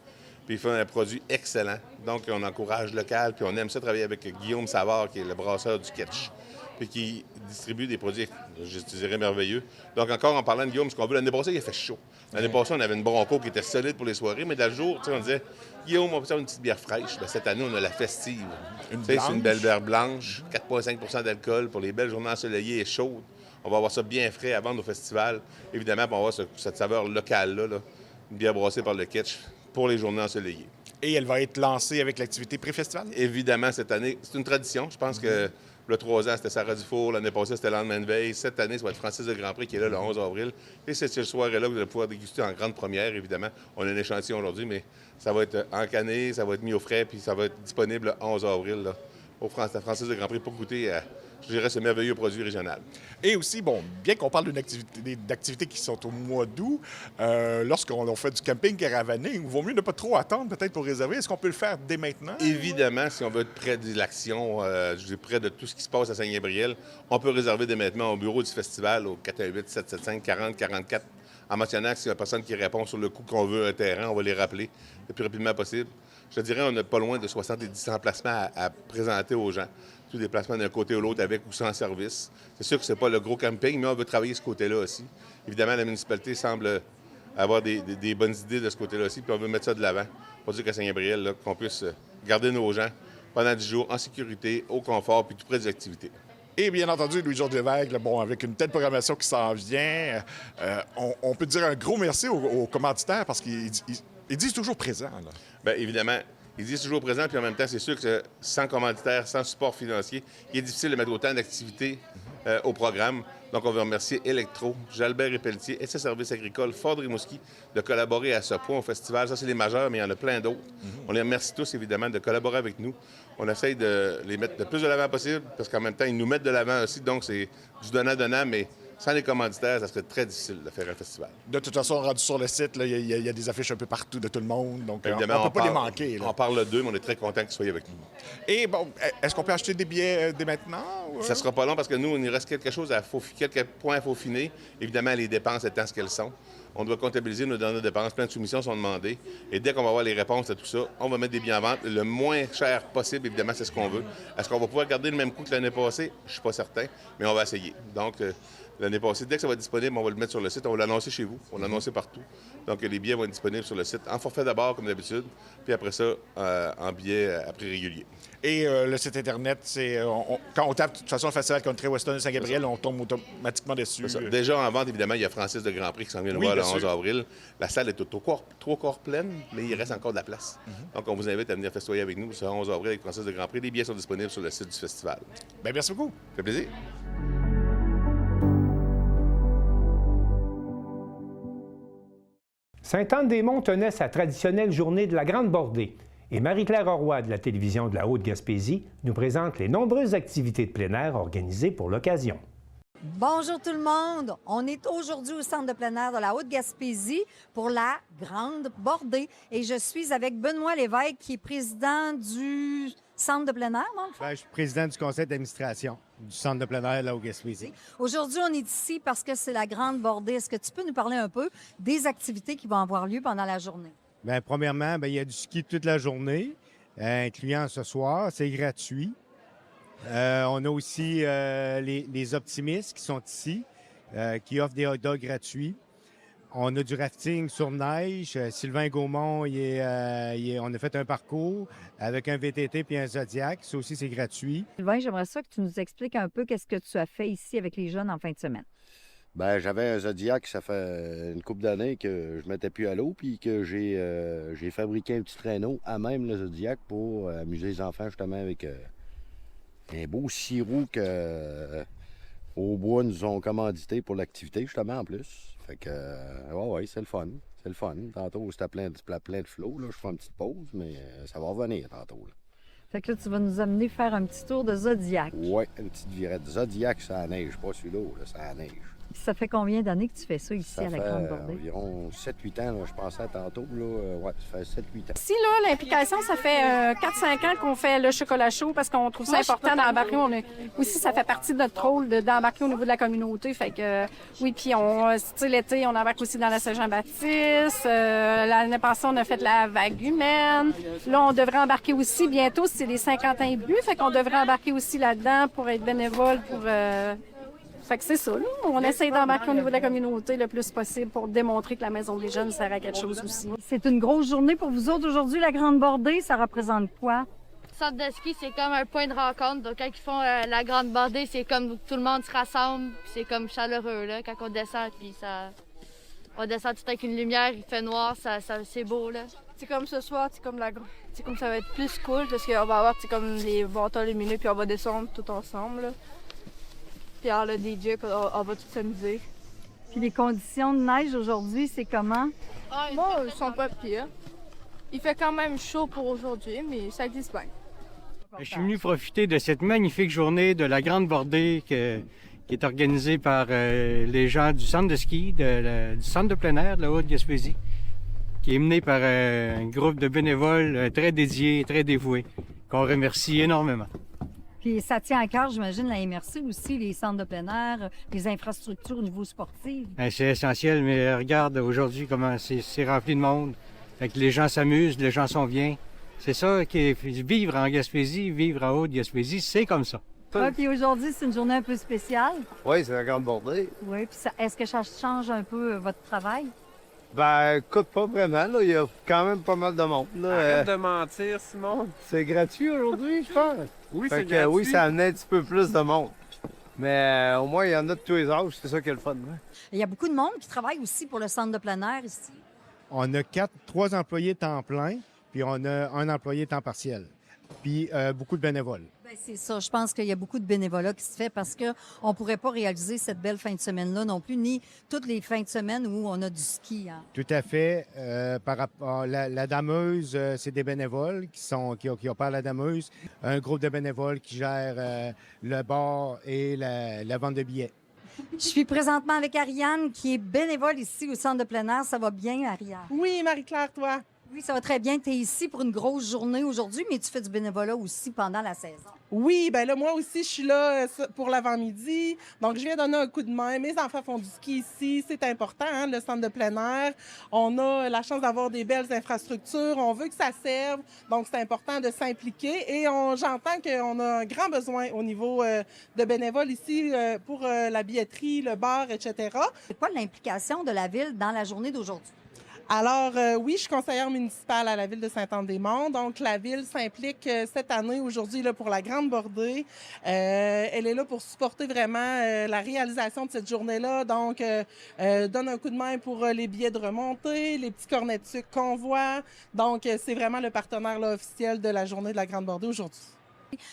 Puis il fait un produit excellent. Donc, on encourage local, puis on aime ça travailler avec Guillaume Savard, qui est le brasseur du Ketch. puis qui distribue des produits, je dirais, merveilleux. Donc, encore en parlant de Guillaume, ce qu'on veut, l'année passée, il a fait chaud. L'année passée, on avait une Bronco qui était solide pour les soirées, mais dans le jour, on disait, Guillaume, on peut faire une petite bière fraîche. Bien, cette année, on a la festive. C'est une belle bière blanche, 4,5 d'alcool pour les belles journées ensoleillées et chaudes. On va avoir ça bien frais à vendre au festival. Évidemment, on va avoir cette saveur locale-là, une bière brassée par le Ketch pour les journées ensoleillées. Et elle va être lancée avec l'activité pré-festival? Évidemment, cette année, c'est une tradition. Je pense que le 3 ans, c'était Sarah Dufour. L'année passée, c'était le lendemain de veille. Cette année, ça va être Francis de Grandpré qui est là le 11 avril. Et c'est cette soirée-là que vous allez pouvoir déguster en grande première, évidemment. On a un échantillon aujourd'hui, mais ça va être encanné, ça va être mis au frais, puis ça va être disponible le 11 avril là, au Francis de Grandpré pour goûter à, je dirais, ce merveilleux produit régional. Et aussi, bon, bien qu'on parle d'activités qui sont au mois d'août, lorsqu'on fait du camping caravané, il vaut mieux ne pas trop attendre peut-être pour réserver. Est-ce qu'on peut le faire dès maintenant? Évidemment, si on veut être près de l'action, près de tout ce qui se passe à Saint-Gabriel, on peut réserver dès maintenant au bureau du festival au 418-775-40-44 en mentionnant que s'il y a une personne qui répond sur le coup qu'on veut un terrain, on va les rappeler le plus rapidement possible. Je te dirais, on n'a pas loin de 70 emplacements à présenter aux gens. Tous des placements d'un côté ou l'autre avec ou sans service. C'est sûr que c'est pas le gros camping, mais on veut travailler ce côté-là aussi. Évidemment, la municipalité semble avoir des bonnes idées de ce côté-là aussi, puis on veut mettre ça de l'avant pour dire qu'à Saint-Gabriel, qu'on puisse garder nos gens pendant 10 jours en sécurité, au confort, puis tout près des activités. Et bien entendu, Louis-Georges Lévesque, bon, avec une telle programmation qui s'en vient, on peut dire un gros merci aux commanditaires parce qu'ils disent toujours présent. Là. Bien, évidemment, ils disent toujours présent, puis en même temps, c'est sûr que sans commanditaire, sans support financier, il est difficile de mettre autant d'activités au programme. Donc, on veut remercier Electro, Jalbert et Pelletier, SS Services agricoles, Ford Rimouski de collaborer à ce point au festival. Ça, c'est les majeurs, mais il y en a plein d'autres. On les remercie tous, évidemment, de collaborer avec nous. On essaye de les mettre le plus de l'avant possible, parce qu'en même temps, ils nous mettent de l'avant aussi. Donc, c'est du donnant-donnant, mais sans les commanditaires, ça serait très difficile de faire un festival. De toute façon, rendu sur le site, il y a des affiches un peu partout de tout le monde. Donc, évidemment, on ne peut pas les manquer. Là. On parle d'eux, mais on est très contents qu'ils soient avec nous. Et bon, est-ce qu'on peut acheter des billets dès maintenant? Ou... Ça ne sera pas long parce que nous, il nous reste quelque chose quelques points à peaufiner. Évidemment, les dépenses étant ce qu'elles sont. On doit comptabiliser nos dernières dépenses. Plein de soumissions sont demandées. Et dès qu'on va avoir les réponses à tout ça, on va mettre des billets en vente le moins cher possible. Évidemment, c'est ce qu'on veut. Est-ce qu'on va pouvoir garder le même coût que l'année passée? Je ne suis pas certain, mais on va essayer. Donc, l'année passée, dès que ça va être disponible, on va le mettre sur le site. On va l'annoncer chez vous. On va l'annoncer partout. Donc, les billets vont être disponibles sur le site en forfait d'abord, comme d'habitude, puis après ça, en billets à prix régulier. Et le site Internet, c'est quand on tape de toute façon le Festival Country Western de Saint-Gabriel, on tombe automatiquement dessus. Déjà en vente, évidemment, il y a Francis de Grandpré qui s'en vient nous voir le 11 avril. La salle est trop corps pleine, mais il reste encore de la place. Donc, on vous invite à venir festoyer avec nous ce 11 avril avec Francis de Grandpré. Les billets sont disponibles sur le site du festival. Bien, merci beaucoup. Ça fait plaisir. Sainte-Anne-des-Monts tenait sa traditionnelle journée de la Grande Bordée. Et Marie-Claire Roy de la télévision de la Haute-Gaspésie nous présente les nombreuses activités de plein air organisées pour l'occasion. Bonjour tout le monde! On est aujourd'hui au centre de plein air de la Haute-Gaspésie pour la Grande Bordée. Et je suis avec Benoît Lévesque, qui est président du centre de plein air, dans le fond. Je suis président du conseil d'administration du centre de plein air de la Haute-Gaspésie. Aujourd'hui, on est ici parce que c'est la Grande Bordée. Est-ce que tu peux nous parler un peu des activités qui vont avoir lieu pendant la journée? Bien, premièrement, il y a du ski toute la journée, incluant ce soir. C'est gratuit. On a aussi les optimistes qui sont ici, qui offrent des hot dogs gratuits. On a du rafting sur neige. Sylvain Gaumont, on a fait un parcours avec un VTT puis un Zodiac. Ça aussi, c'est gratuit. Sylvain, j'aimerais ça que tu nous expliques un peu qu'est-ce que tu as fait ici avec les jeunes en fin de semaine. Bien, j'avais un Zodiac, ça fait une couple d'années que je ne mettais plus à l'eau, puis que j'ai fabriqué un petit traîneau à même le Zodiac pour amuser les enfants justement avec un beau sirop que au bois nous ont commandité pour l'activité justement en plus. Fait que, ouais, c'est le fun. C'est le fun. Tantôt, c'était plein de flots. Là. Je fais une petite pause, mais ça va revenir tantôt. Là. Fait que là, tu vas nous amener faire un petit tour de Zodiac. Oui, une petite virette. Zodiac, ça neige, pas celui-là, ça neige. Ça fait combien d'années que tu fais ça ici Ça à la fait Grande Bordée? environ 7-8 ans, là, je pensais tantôt. Ouais, ça fait 7-8 ans. Ici, là, l'implication, ça fait 4-5 ans qu'on fait le chocolat chaud parce qu'on trouve ça important d'embarquer. Aussi, ça fait partie de notre rôle d'embarquer au niveau de la communauté. Fait que, oui, puis l'été, on embarque aussi dans la Saint-Jean-Baptiste. L'année passée, on a fait la vague humaine. Là, on devrait embarquer aussi bientôt, c'est les 50 ans et plus. Fait qu'on devrait embarquer aussi là-dedans pour être bénévole pour... Fait que c'est ça, là. On essaie d'embarquer au niveau de la communauté le plus possible pour démontrer que la Maison des Jeunes sert à quelque chose aussi. C'est une grosse journée pour vous autres aujourd'hui, la Grande Bordée. Ça représente quoi? Le centre de ski, c'est comme un point de rencontre. Donc, quand ils font la Grande Bordée, c'est comme tout le monde se rassemble. Puis c'est comme chaleureux, là, quand on descend. Puis on descend tout avec une lumière, il fait noir, c'est beau, là. C'est comme ce soir, c'est comme ça va être plus cool parce qu'on va avoir comme les bâtons lumineux puis on va descendre tout ensemble, là. Puis alors le DJ, on va tout s'amuser. Puis les conditions de neige aujourd'hui, c'est comment? Moi, ils sont pas pires. Il fait quand même chaud pour aujourd'hui, mais ça glisse bien. Je suis venu profiter de cette magnifique journée de la Grande Bordée qui est organisée par les gens du centre de ski, du centre de plein air de la Haute-Gaspésie, qui est menée par un groupe de bénévoles très dédiés, très dévoués, qu'on remercie énormément. Puis ça tient à cœur, j'imagine, la MRC aussi, les centres de plein air, les infrastructures au niveau sportif. C'est essentiel, mais regarde aujourd'hui comment c'est rempli de monde. Fait que les gens s'amusent, les gens sont bien. C'est ça qui est vivre en Gaspésie, vivre en Haute-Gaspésie, c'est comme ça. Puis aujourd'hui, c'est une journée un peu spéciale. Oui, c'est la Grande Bordée. Oui, puis est-ce que ça change un peu votre travail? Ben, écoute, pas vraiment, là. Il y a quand même pas mal de monde, là. Arrête de mentir, Simon. C'est gratuit aujourd'hui, je pense. Oui, fait c'est que, gratuit. oui, ça amenait un petit peu plus de monde. Mais au moins, il y en a de tous les âges, c'est ça qui est le fun. Hein? Il y a beaucoup de monde qui travaille aussi pour le centre de plein air ici. On a 3 employés temps plein, puis on a un employé temps partiel. Puis beaucoup de bénévoles. Bien, c'est ça. Je pense qu'il y a beaucoup de bénévolat qui se fait parce qu'on ne pourrait pas réaliser cette belle fin de semaine-là non plus, ni toutes les fins de semaine où on a du ski. Hein. Tout à fait. Par rapport à la dameuse, c'est des bénévoles qui opèrent la dameuse. Un groupe de bénévoles qui gère le bar et la vente de billets. Je suis présentement avec Ariane, qui est bénévole ici au centre de plein air. Ça va bien, Ariane? Oui, Marie-Claire, toi? Oui, ça va très bien. Tu es ici pour une grosse journée aujourd'hui, mais tu fais du bénévolat aussi pendant la saison. Oui, bien là, moi aussi, je suis là pour l'avant-midi. Donc, je viens donner un coup de main. Mes enfants font du ski ici. C'est important, hein, le centre de plein air. On a la chance d'avoir des belles infrastructures. On veut que ça serve. Donc, c'est important de s'impliquer. Et j'entends qu'on a un grand besoin au niveau de bénévoles ici pour la billetterie, le bar, etc. C'est quoi l'implication de la Ville dans la journée d'aujourd'hui? Alors, oui, je suis conseillère municipale à la Ville de Sainte-Anne-des-Monts. Donc, la Ville s'implique cette année, aujourd'hui, là, pour la Grande Bordée. Elle est là pour supporter vraiment la réalisation de cette journée-là. Donc, donne un coup de main pour les billets de remontée, les petits cornets de sucre qu'on voit. Donc, c'est vraiment le partenaire là, officiel de la journée de la Grande Bordée aujourd'hui.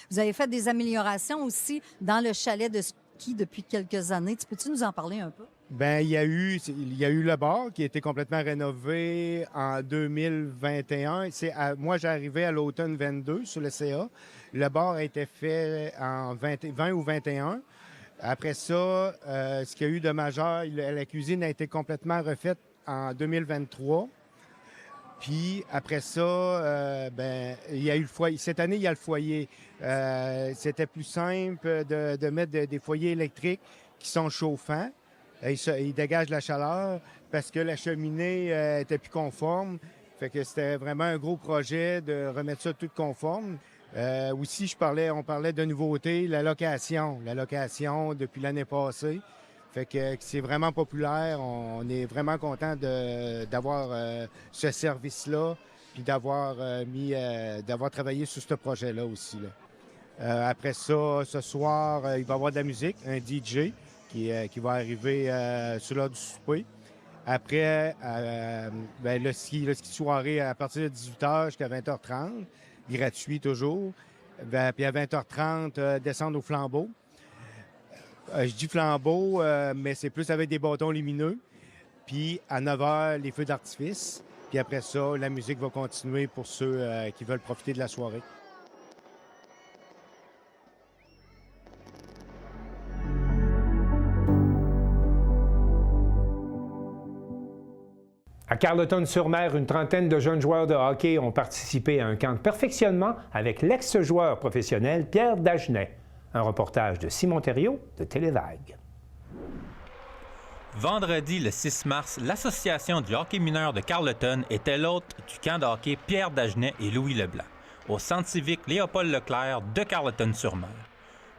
Vous avez fait des améliorations aussi dans le chalet de ski depuis quelques années. Peux-tu nous en parler un peu? Bien, il y a eu le bar qui a été complètement rénové en 2021. Moi, j'ai arrivé à l'automne 22 sur le CA. Le bar a été fait en 20 ou 21. Après ça, ce qu'il y a eu de majeur, la cuisine a été complètement refaite en 2023. Puis après ça, il y a eu le foyer. Cette année, il y a le foyer. C'était plus simple de mettre des foyers électriques qui sont chauffants. Ils dégagent la chaleur parce que la cheminée était plus conforme. Fait que c'était vraiment un gros projet de remettre ça tout conforme. Aussi, on parlait de nouveautés, la location depuis l'année passée. Fait que c'est vraiment populaire. On est vraiment content d'avoir ce service-là puis d'avoir travaillé sur ce projet-là aussi. Là. Après ça, ce soir, il va y avoir de la musique, un DJ qui va arriver sur l'heure du souper. Après, le ski soirée à partir de 18h jusqu'à 20h30, gratuit toujours. Puis à 20h30, descendre au flambeau. Je dis flambeau, mais c'est plus avec des bâtons lumineux. Puis à 9h, les feux d'artifice. Puis après ça, la musique va continuer pour ceux qui veulent profiter de la soirée. À Carleton-sur-Mer, une trentaine de jeunes joueurs de hockey ont participé à un camp de perfectionnement avec l'ex-joueur professionnel Pierre Dagenet. Un reportage de Simon Thériault de Télévague. Vendredi, le 6 mars, l'Association du hockey mineur de Carleton était l'hôte du camp de hockey Pierre Dagenet et Louis Leblanc, au centre civique Léopold-Leclerc de Carleton-sur-Mer.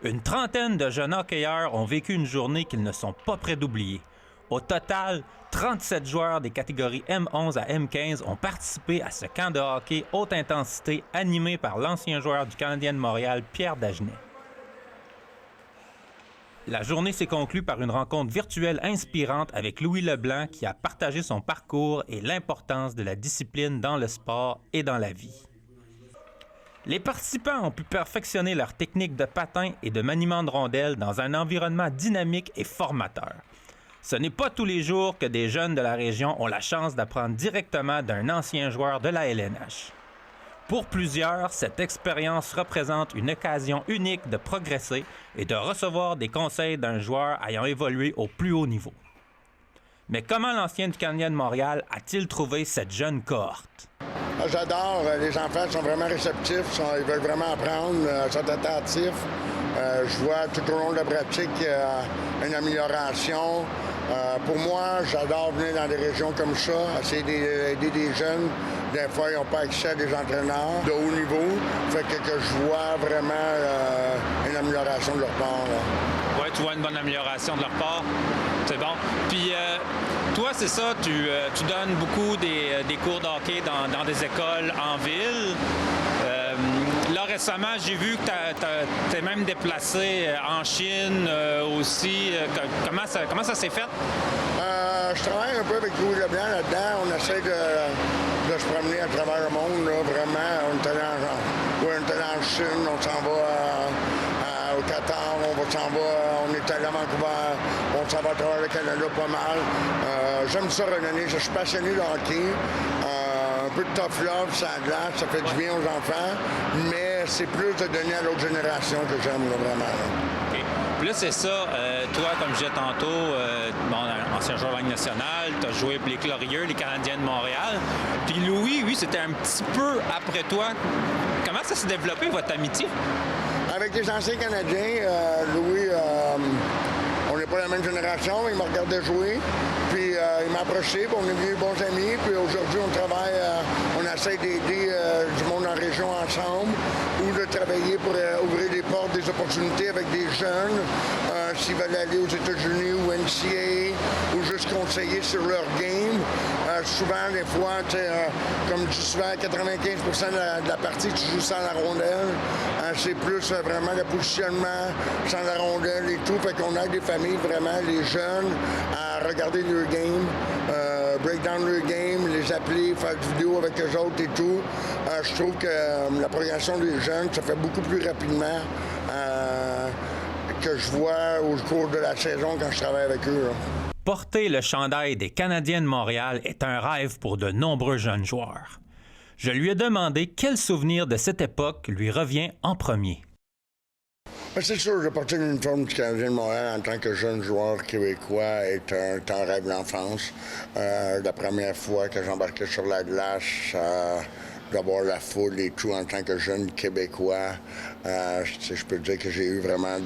Une trentaine de jeunes hockeyeurs ont vécu une journée qu'ils ne sont pas prêts d'oublier. Au total, 37 joueurs des catégories M11 à M15 ont participé à ce camp de hockey haute intensité animé par l'ancien joueur du Canadien de Montréal, Pierre Dagenet. La journée s'est conclue par une rencontre virtuelle inspirante avec Louis Leblanc qui a partagé son parcours et l'importance de la discipline dans le sport et dans la vie. Les participants ont pu perfectionner leur technique de patin et de maniement de rondelles dans un environnement dynamique et formateur. Ce n'est pas tous les jours que des jeunes de la région ont la chance d'apprendre directement d'un ancien joueur de la LNH. Pour plusieurs, cette expérience représente une occasion unique de progresser et de recevoir des conseils d'un joueur ayant évolué au plus haut niveau. Mais comment l'ancien du Canadien de Montréal a-t-il trouvé cette jeune cohorte? J'adore. Les enfants sont vraiment réceptifs, ils veulent vraiment apprendre, sont attentifs. Je vois tout au long de la pratique une amélioration. Pour moi, j'adore venir dans des régions comme ça, essayer d'aider des jeunes. Des fois, ils n'ont pas accès à des entraîneurs de haut niveau. Fait que je vois vraiment une amélioration de leur part. Oui, tu vois une bonne amélioration de leur part. C'est bon. Puis, toi, c'est ça, tu donnes beaucoup des cours de hockey dans des écoles en ville. Là, récemment, j'ai vu que tu es même déplacé en Chine aussi. Comment ça s'est fait? Je travaille un peu avec Louis Leblanc là-dedans. On essaie de se promener à travers le monde, là, vraiment. On est allé en Chine, on s'en va au Qatar, on est allé à Vancouver, on s'en va à travers le Canada pas mal. J'aime ça redonner, je suis passionné de hockey. Un peu de tough love, ça glace, ça fait du bien aux enfants, mais c'est plus de donner à l'autre génération que j'aime là, vraiment. Là. OK. Puis là, c'est ça, toi, comme je disais tantôt, ancien joueur de la Ligue nationale, tu as joué pour les Glorieux, les Canadiens de Montréal. Puis Louis, lui, c'était un petit peu après toi. Comment ça s'est développé, votre amitié? Avec les anciens Canadiens, Louis, on n'est pas la même génération, il m'a regardé jouer. Puis il m'a approché, puis on est devenus bons amis. Puis aujourd'hui, on travaille, on essaie d'aider du monde en région ensemble ou de travailler pour ouvrir des portes, des opportunités avec des jeunes, s'ils veulent aller aux États-Unis ou NCAA, ou juste conseiller sur leur game. Souvent, des fois, comme je dis souvent, 95% de la partie, tu joues sans la rondelle. C'est plus vraiment le positionnement sans la rondelle et tout. Fait qu'on aide des familles, vraiment, les jeunes, à regarder leur game, break down leur game, les appeler, faire des vidéos avec eux autres et tout. Je trouve que la progression des jeunes se fait beaucoup plus rapidement que je vois au cours de la saison quand je travaille avec eux. Là. Porter le chandail des Canadiens de Montréal est un rêve pour de nombreux jeunes joueurs. Je lui ai demandé quel souvenir de cette époque lui revient en premier. C'est sûr, j'ai porté l'uniforme du Canadien de Montréal en tant que jeune joueur québécois est un rêve d'enfance. La première fois que j'embarquais sur la glace, d'avoir la foule et tout en tant que jeune Québécois, je peux dire que j'ai eu vraiment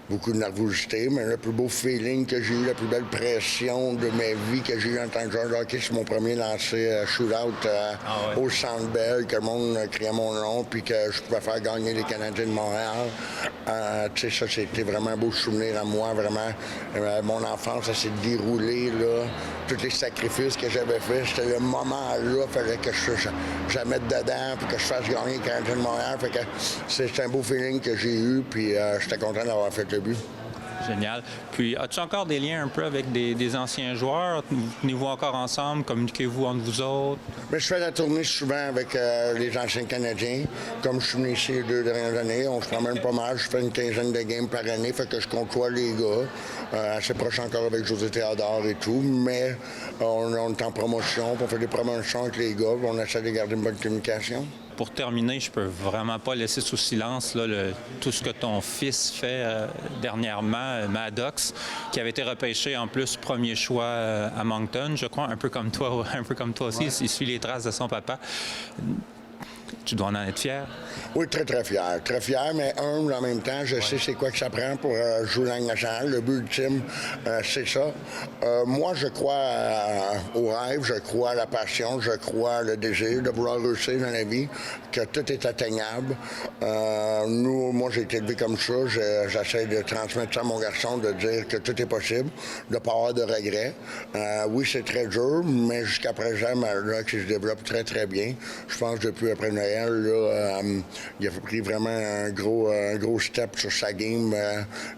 beaucoup de nervosité, mais le plus beau feeling que j'ai eu, la plus belle pression de ma vie que j'ai eu en tant que joueur de hockey, c'est mon premier lancer shootout au Centre Bell, que le monde criait mon nom, puis que je pouvais faire gagner les Canadiens de Montréal. Ça, c'était vraiment un beau souvenir à moi, vraiment. Mon enfance, ça s'est déroulé, là. Tous les sacrifices que j'avais faits, c'était le moment-là, il fallait que je la mette dedans, puis que je fasse gagner les Canadiens de Montréal. Fait que c'est un beau feeling que j'ai eu, puis j'étais content d'avoir fait le but. Génial. Puis, as-tu encore des liens un peu avec des anciens joueurs? Venez-vous encore ensemble? Communiquez-vous entre vous autres? Mais je fais la tournée souvent avec les anciens Canadiens. Comme je suis venu ici les 2 dernières années, on se promène pas mal. Je fais une quinzaine de games par année, fait que je côtoie les gars. Assez proche encore avec José Théodore et tout, mais on est en promotion, on fait des promotions avec les gars, on essaie de garder une bonne communication. pour terminer, je peux vraiment pas laisser sous silence là, tout ce que ton fils fait dernièrement, Maddox, qui avait été repêché en plus premier choix à Moncton, je crois, un peu comme toi aussi. Ouais. Il suit les traces de son papa. Tu dois en être fier. Oui, très, très fier. Très fier, mais humble en même temps. Je sais c'est quoi que ça prend pour jouer la Ligue nationale. Le but ultime, c'est ça. Moi, je crois au rêve, je crois à la passion, je crois le désir de vouloir réussir dans la vie, que tout est atteignable. Moi, j'ai été élevé comme ça. J'essaie de transmettre ça à mon garçon, de dire que tout est possible, de ne pas avoir de regrets. Oui, c'est très dur, mais jusqu'à présent, Maddox, il se développe très, très bien. Je pense que depuis après Noël, là, il a pris vraiment un gros step sur sa game.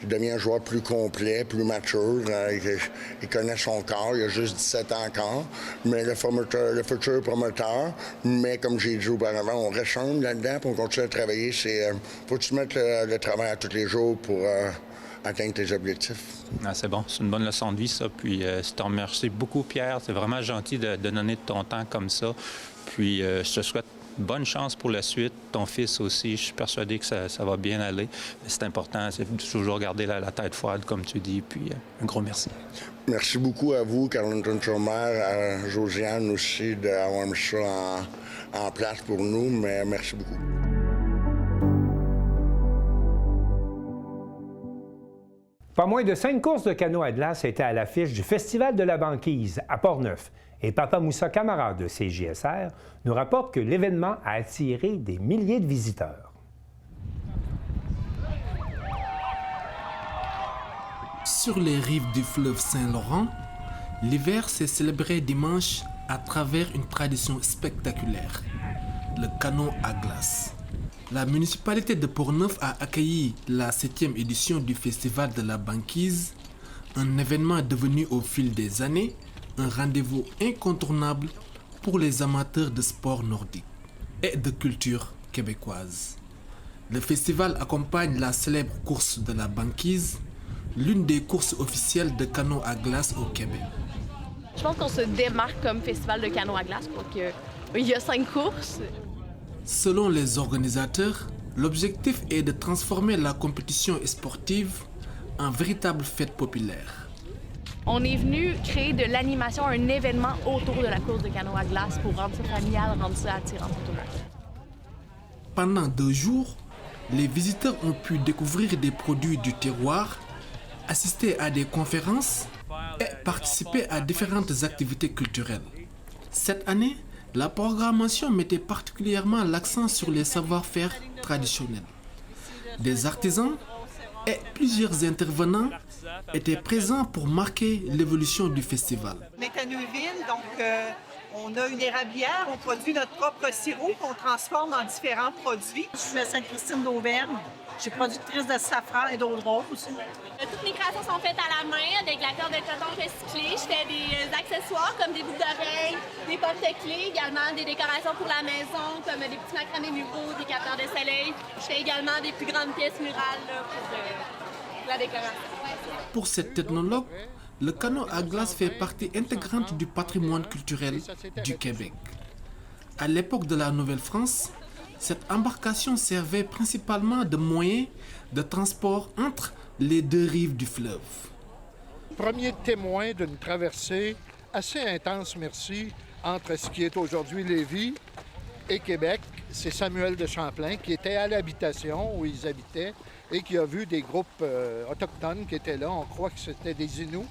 Il devient un joueur plus complet, plus mature. Il connaît son corps. Il a juste 17 ans encore. Mais le futur promoteur. Mais comme j'ai dit auparavant, on reste humble là-dedans et on continue à travailler. Faut que tu mettes le travail à tous les jours pour atteindre tes objectifs. Ah, c'est bon. C'est une bonne leçon de vie, ça. Puis je te remercie beaucoup, Pierre. C'est vraiment gentil de donner de ton temps comme ça. Puis je te souhaite bonne chance pour la suite. Ton fils aussi, je suis persuadé que ça va bien aller. C'est important, c'est toujours garder la tête froide, comme tu dis. Puis un gros merci. Merci beaucoup à vous, Caroline-Turner, à Josiane aussi, d'avoir mis ça en place pour nous. Mais merci beaucoup. Pas moins de 5 courses de canot à glace étaient à l'affiche du Festival de la banquise à Portneuf. Et Papa Moussa Camara de CJSR nous rapporte que l'événement a attiré des milliers de visiteurs. Sur les rives du fleuve Saint-Laurent, l'hiver s'est célébré dimanche à travers une tradition spectaculaire, le canot à glace. La municipalité de Portneuf a accueilli la 7e édition du Festival de la banquise, un événement devenu au fil des années un rendez-vous incontournable pour les amateurs de sport nordique et de culture québécoise. Le festival accompagne la célèbre course de la banquise, l'une des courses officielles de canot à glace au Québec. Je pense qu'on se démarque comme festival de canot à glace parce qu'il y a 5 courses. Selon les organisateurs, l'objectif est de transformer la compétition sportive en véritable fête populaire. On est venu créer de l'animation, un événement autour de la course de canot à glace pour rendre ça familial, rendre ça attirant pour tout le monde. Pendant 2 jours, les visiteurs ont pu découvrir des produits du terroir, assister à des conférences et participer à différentes activités culturelles. Cette année, la programmation mettait particulièrement l'accent sur les savoir-faire traditionnels. Des artisans et plusieurs intervenants étaient présents pour marquer l'évolution du festival. On est à Neuville, donc on a une érablière, on produit notre propre sirop qu'on transforme en différents produits. Je suis à Sainte-Christine d'Auvergne. Je suis productrice de safran et d'eau de rose. Toutes mes créations sont faites à la main avec la corde de coton recyclée. Je fais des accessoires comme des boucles d'oreilles, des porte-clés, également des décorations pour la maison comme des petits macramés muraux, des capteurs de soleil. Je fais également des plus grandes pièces murales là, pour la décoration. Pour cette ethnologue, le canot à glace fait partie intégrante du patrimoine culturel du Québec. À l'époque de la Nouvelle-France, cette embarcation servait principalement de moyen de transport entre les 2 rives du fleuve. Premier témoin d'une traversée assez intense, merci, entre ce qui est aujourd'hui Lévis et Québec, c'est Samuel de Champlain qui était à l'habitation où ils habitaient et qui a vu des groupes autochtones qui étaient là. On croit que c'était des Inuits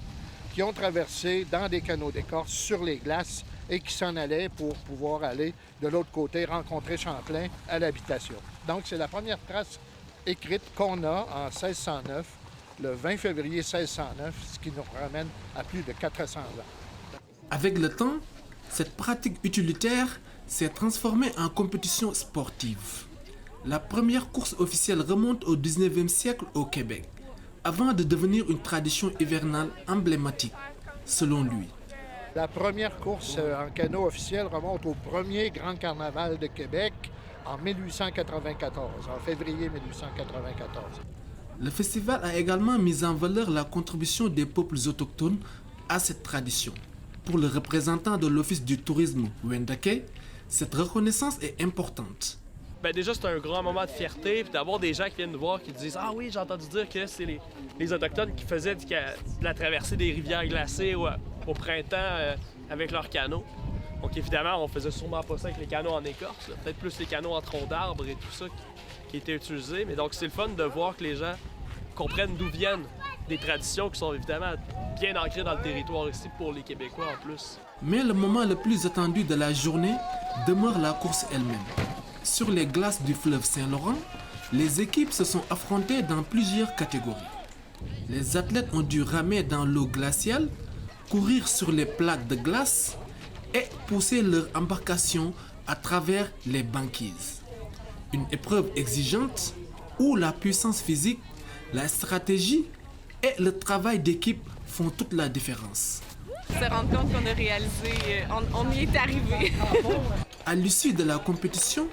qui ont traversé dans des canaux d'écorce sur les glaces et qui s'en allaient pour pouvoir aller de l'autre côté rencontrer Champlain à l'habitation. Donc, c'est la première trace écrite qu'on a en 1609, le 20 février 1609, ce qui nous ramène à plus de 400 ans. Avec le temps, cette pratique utilitaire s'est transformée en compétition sportive. La première course officielle remonte au 19e siècle au Québec, avant de devenir une tradition hivernale emblématique, selon lui. La première course en canot officiel remonte au premier Grand Carnaval de Québec en 1894, en février 1894. Le festival a également mis en valeur la contribution des peuples autochtones à cette tradition. Pour le représentant de l'Office du tourisme Wendake, Cette reconnaissance est importante. Ben déjà, c'est un grand moment de fierté, puis d'avoir des gens qui viennent nous voir qui disent « Ah oui, j'ai entendu dire que c'est les Autochtones qui faisaient de la traversée des rivières glacées au printemps avec leurs canots. » Donc évidemment, on faisait sûrement pas ça avec les canots en écorce, peut-être plus les canots en troncs d'arbres et tout ça qui étaient utilisés. Mais donc c'est le fun de voir que les gens comprennent d'où viennent des traditions qui sont évidemment bien ancrées dans le territoire ici pour les Québécois en plus. Mais le moment le plus attendu de la journée demeure la course elle-même. Sur les glaces du fleuve Saint-Laurent, les équipes se sont affrontées dans plusieurs catégories. Les athlètes ont dû ramer dans l'eau glaciale, courir sur les plaques de glace et pousser leur embarcation à travers les banquises. Une épreuve exigeante où la puissance physique, la stratégie et le travail d'équipe font toute la différence. Se rendre compte qu'on a réalisé, on y est arrivé. À l'issue de la compétition,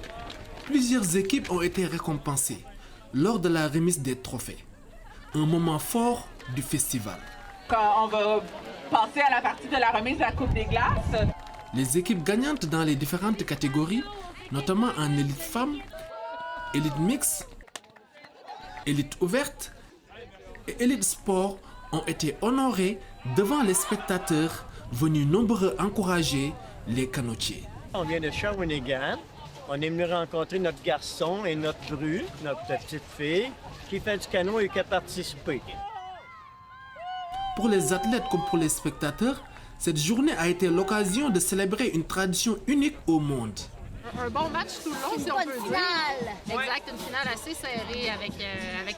plusieurs équipes ont été récompensées lors de la remise des trophées. Un moment fort du festival. On va passer à la partie de la remise de la Coupe des glaces. Les équipes gagnantes dans les différentes catégories, notamment en élite femme, élite mixte, élite ouverte et élite sport, ont été honorées devant les spectateurs venus nombreux encourager les canotiers. On vient de Shawinigan. On est venu rencontrer notre garçon et notre bru, notre petite fille, qui fait du canot et qui a participé. Pour les athlètes comme pour les spectateurs, cette journée a été l'occasion de célébrer une tradition unique au monde. Un bon match tout le long, si on peut dire. Finale. Exact, une finale assez serrée avec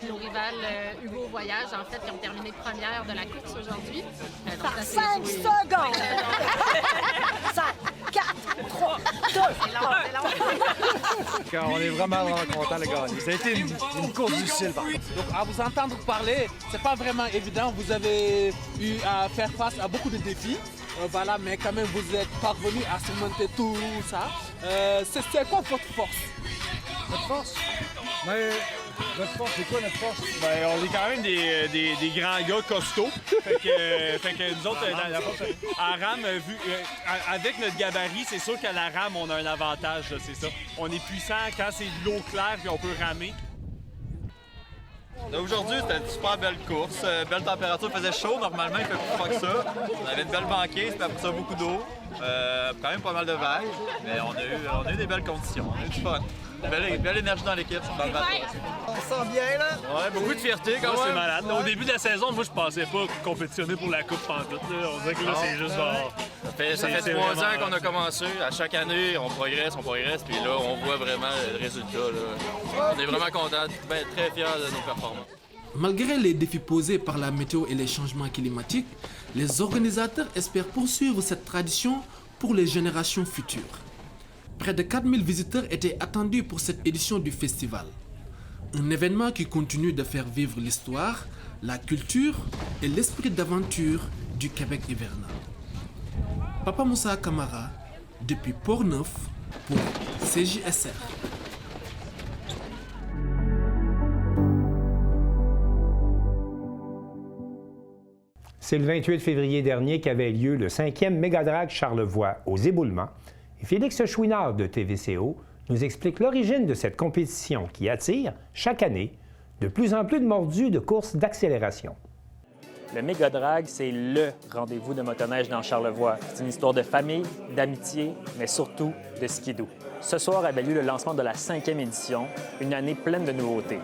nos rivales Hugo Voyage, en fait, qui ont terminé première de la course aujourd'hui. Par 5 secondes! 5, 4, 3, 2, c'est long. On est vraiment contents de gagner. Ça a été une course difficile, par contre. Donc, à vous entendre parler, c'est pas vraiment évident. Vous avez eu à faire face à beaucoup de défis. Voilà, mais quand même, vous êtes parvenu à surmonter tout ça. C'est quoi votre force? Notre force? Notre force, c'est quoi notre force? On est quand même des grands gars costauds. Fait que nous autres, en rame, avec notre gabarit, c'est sûr qu'à la rame, on a un avantage, là, c'est ça. On est puissant quand c'est de l'eau claire puis on peut ramer. Aujourd'hui, c'était une super belle course. Belle température, il faisait chaud. Normalement, il fait plus froid que ça. On avait une belle banquise, puis après ça, beaucoup d'eau. Quand même pas mal de vagues. Mais on a eu des belles conditions. On a eu du fun. Belle énergie dans l'équipe. On se sent bien, là? Ouais, beaucoup de fierté quand même. C'est malade. Au début de la saison, moi, je pensais pas compétitionner pour la Coupe pantoute. On dirait que là, c'est juste genre... Ça fait 3 ans qu'on a commencé. À chaque année, on progresse. Puis là, on voit vraiment le résultat. Là. On est vraiment contents, très fiers de nos performances. Malgré les défis posés par la météo et les changements climatiques, les organisateurs espèrent poursuivre cette tradition pour les générations futures. Près de 4000 visiteurs étaient attendus pour cette édition du festival. Un événement qui continue de faire vivre l'histoire, la culture et l'esprit d'aventure du Québec hivernal. Papa Moussa Camara, depuis Port-Neuf, pour CJSR. C'est le 28 février dernier qu'avait lieu le 5e Mégadrag Charlevoix aux éboulements. Et Félix Chouinard de TVCO nous explique l'origine de cette compétition qui attire, chaque année, de plus en plus de mordus de courses d'accélération. Le Mégadrag, c'est le rendez-vous de motoneige dans Charlevoix. C'est une histoire de famille, d'amitié, mais surtout de skidoo. Ce soir avait lieu le lancement de la 5e édition, une année pleine de nouveautés.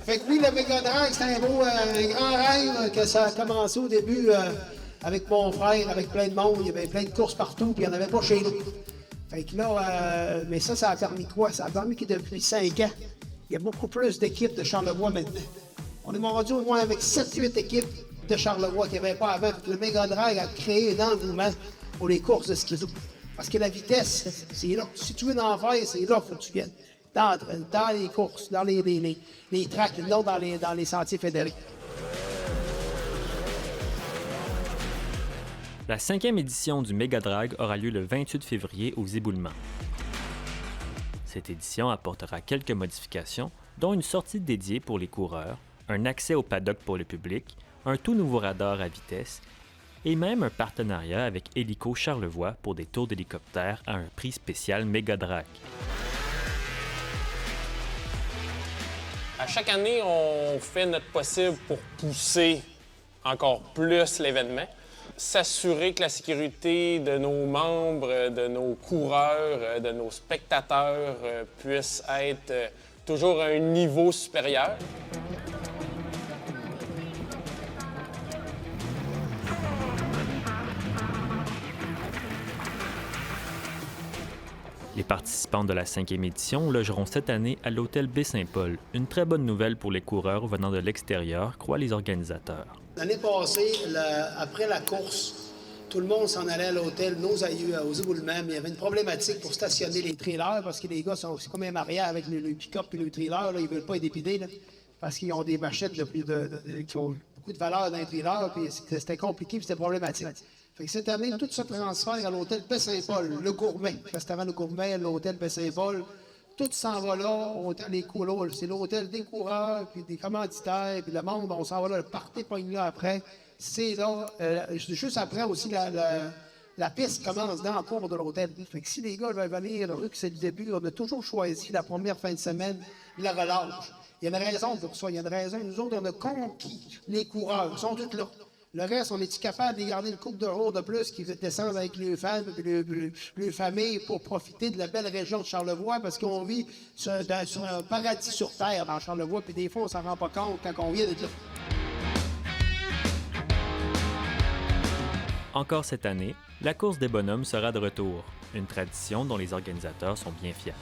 Fait que oui, le Mégadrag, c'est un grand rêve que ça a commencé au début avec mon frère, avec plein de monde. Il y avait plein de courses partout, puis il n'y en avait pas chez nous. Fait que là, mais ça a permis quoi? Ça a permis que depuis 5 ans, il y a beaucoup plus d'équipes de Charlevoix maintenant. On est rendu au moins avec 7-8 équipes de Charlevoix qu'il n'y avait pas avant. Le Mégadrag a créé un engouement pour les courses de skidoo. Parce que la vitesse, c'est là. Si tu veux en faire, c'est là qu'il faut que tu viennes. Dans les courses, dans les tracks, non dans les sentiers fédérés. La 5e édition du Mégadrag aura lieu le 28 février aux éboulements. Cette édition apportera quelques modifications, dont une sortie dédiée pour les coureurs, un accès au paddock pour le public, un tout nouveau radar à vitesse et même un partenariat avec Hélico Charlevoix pour des tours d'hélicoptère à un prix spécial Mégadrag. À chaque année, on fait notre possible pour pousser encore plus l'événement, s'assurer que la sécurité de nos membres, de nos coureurs, de nos spectateurs puisse être toujours à un niveau supérieur. Les participants de la 5e édition logeront cette année à l'hôtel Baie-Saint-Paul. Une très bonne nouvelle pour les coureurs venant de l'extérieur, croient les organisateurs. L'année passée, après la course, tout le monde s'en allait à l'hôtel Nos Aïeux, aux éboulements, mais il y avait une problématique pour stationner les trailers, parce que les gars sont comme un mariage avec le pick-up et le trailer, là, ils ne veulent pas être dépidés, là, parce qu'ils ont des machettes qui ont beaucoup de valeur dans les trailers, puis c'était compliqué, puis c'était problématique. Fait que cette année, tout se transfère à l'hôtel Baie-Saint-Paul, le gourmet, restaurant Le Gourmet, l'hôtel Baie-Saint-Paul. Tout s'en va là, c'est l'hôtel des coureurs, puis des commanditaires, puis le monde, on s'en va là, le party pogne là après. C'est là, juste après aussi, la piste commence dans le cours de l'hôtel. Fait que si les gars veulent venir, vu que c'est le début, on a toujours choisi la première fin de semaine, la relâche. Il y a une raison pour ça, il y a une raison. Nous autres, on a conquis les coureurs, ils sont tous là. Le reste, on est-tu capable de garder le couple de jours de plus qui descendent avec les femmes et les familles pour profiter de la belle région de Charlevoix parce qu'on vit sur un paradis sur terre dans Charlevoix, puis des fois, on s'en rend pas compte quand on vient d'être là. Encore cette année, la course des bonhommes sera de retour, une tradition dont les organisateurs sont bien fiers.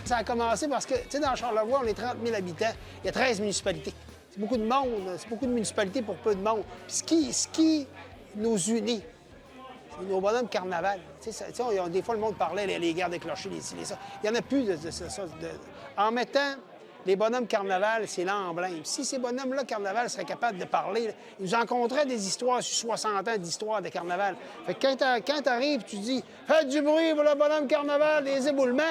Ça a commencé parce que, tu sais, dans Charlevoix, on est 30 000 habitants. Il y a 13 municipalités. C'est beaucoup de monde, c'est beaucoup de municipalités pour peu de monde. Puis ce qui nous unit, c'est nos bonhommes carnaval. Tu sais, des fois, le monde parlait les guerres des clochers, les ci, les ça. Il n'y en a plus de ça. En mettant les bonhommes carnaval, c'est l'emblème. Si ces bonhommes-là, carnaval, seraient capables de parler, là, ils nous en compteraient des histoires sur 60 ans d'histoire de carnaval. Fait que quand tu arrives, tu dis « Faites du bruit pour le bonhomme carnaval, des éboulements »,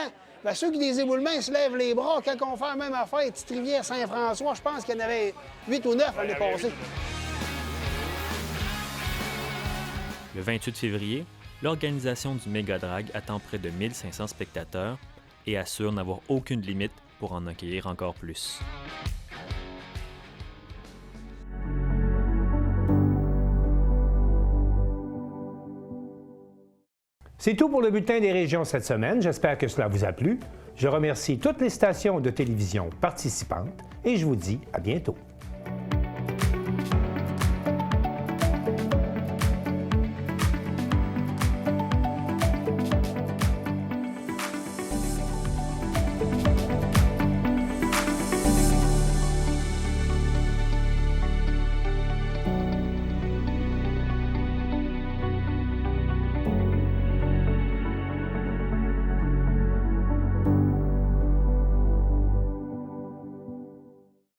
bien, ceux qui des éboulements, ils se lèvent les bras. Quand on fait la même affaire, Petite Rivière, Saint-François, je pense qu'il y en avait 8 ou 9 l'année passée. Le 28 février, l'organisation du Mégadrag attend près de 1500 spectateurs et assure n'avoir aucune limite pour en accueillir encore plus. C'est tout pour le bulletin des régions cette semaine. J'espère que cela vous a plu. Je remercie toutes les stations de télévision participantes et je vous dis à bientôt.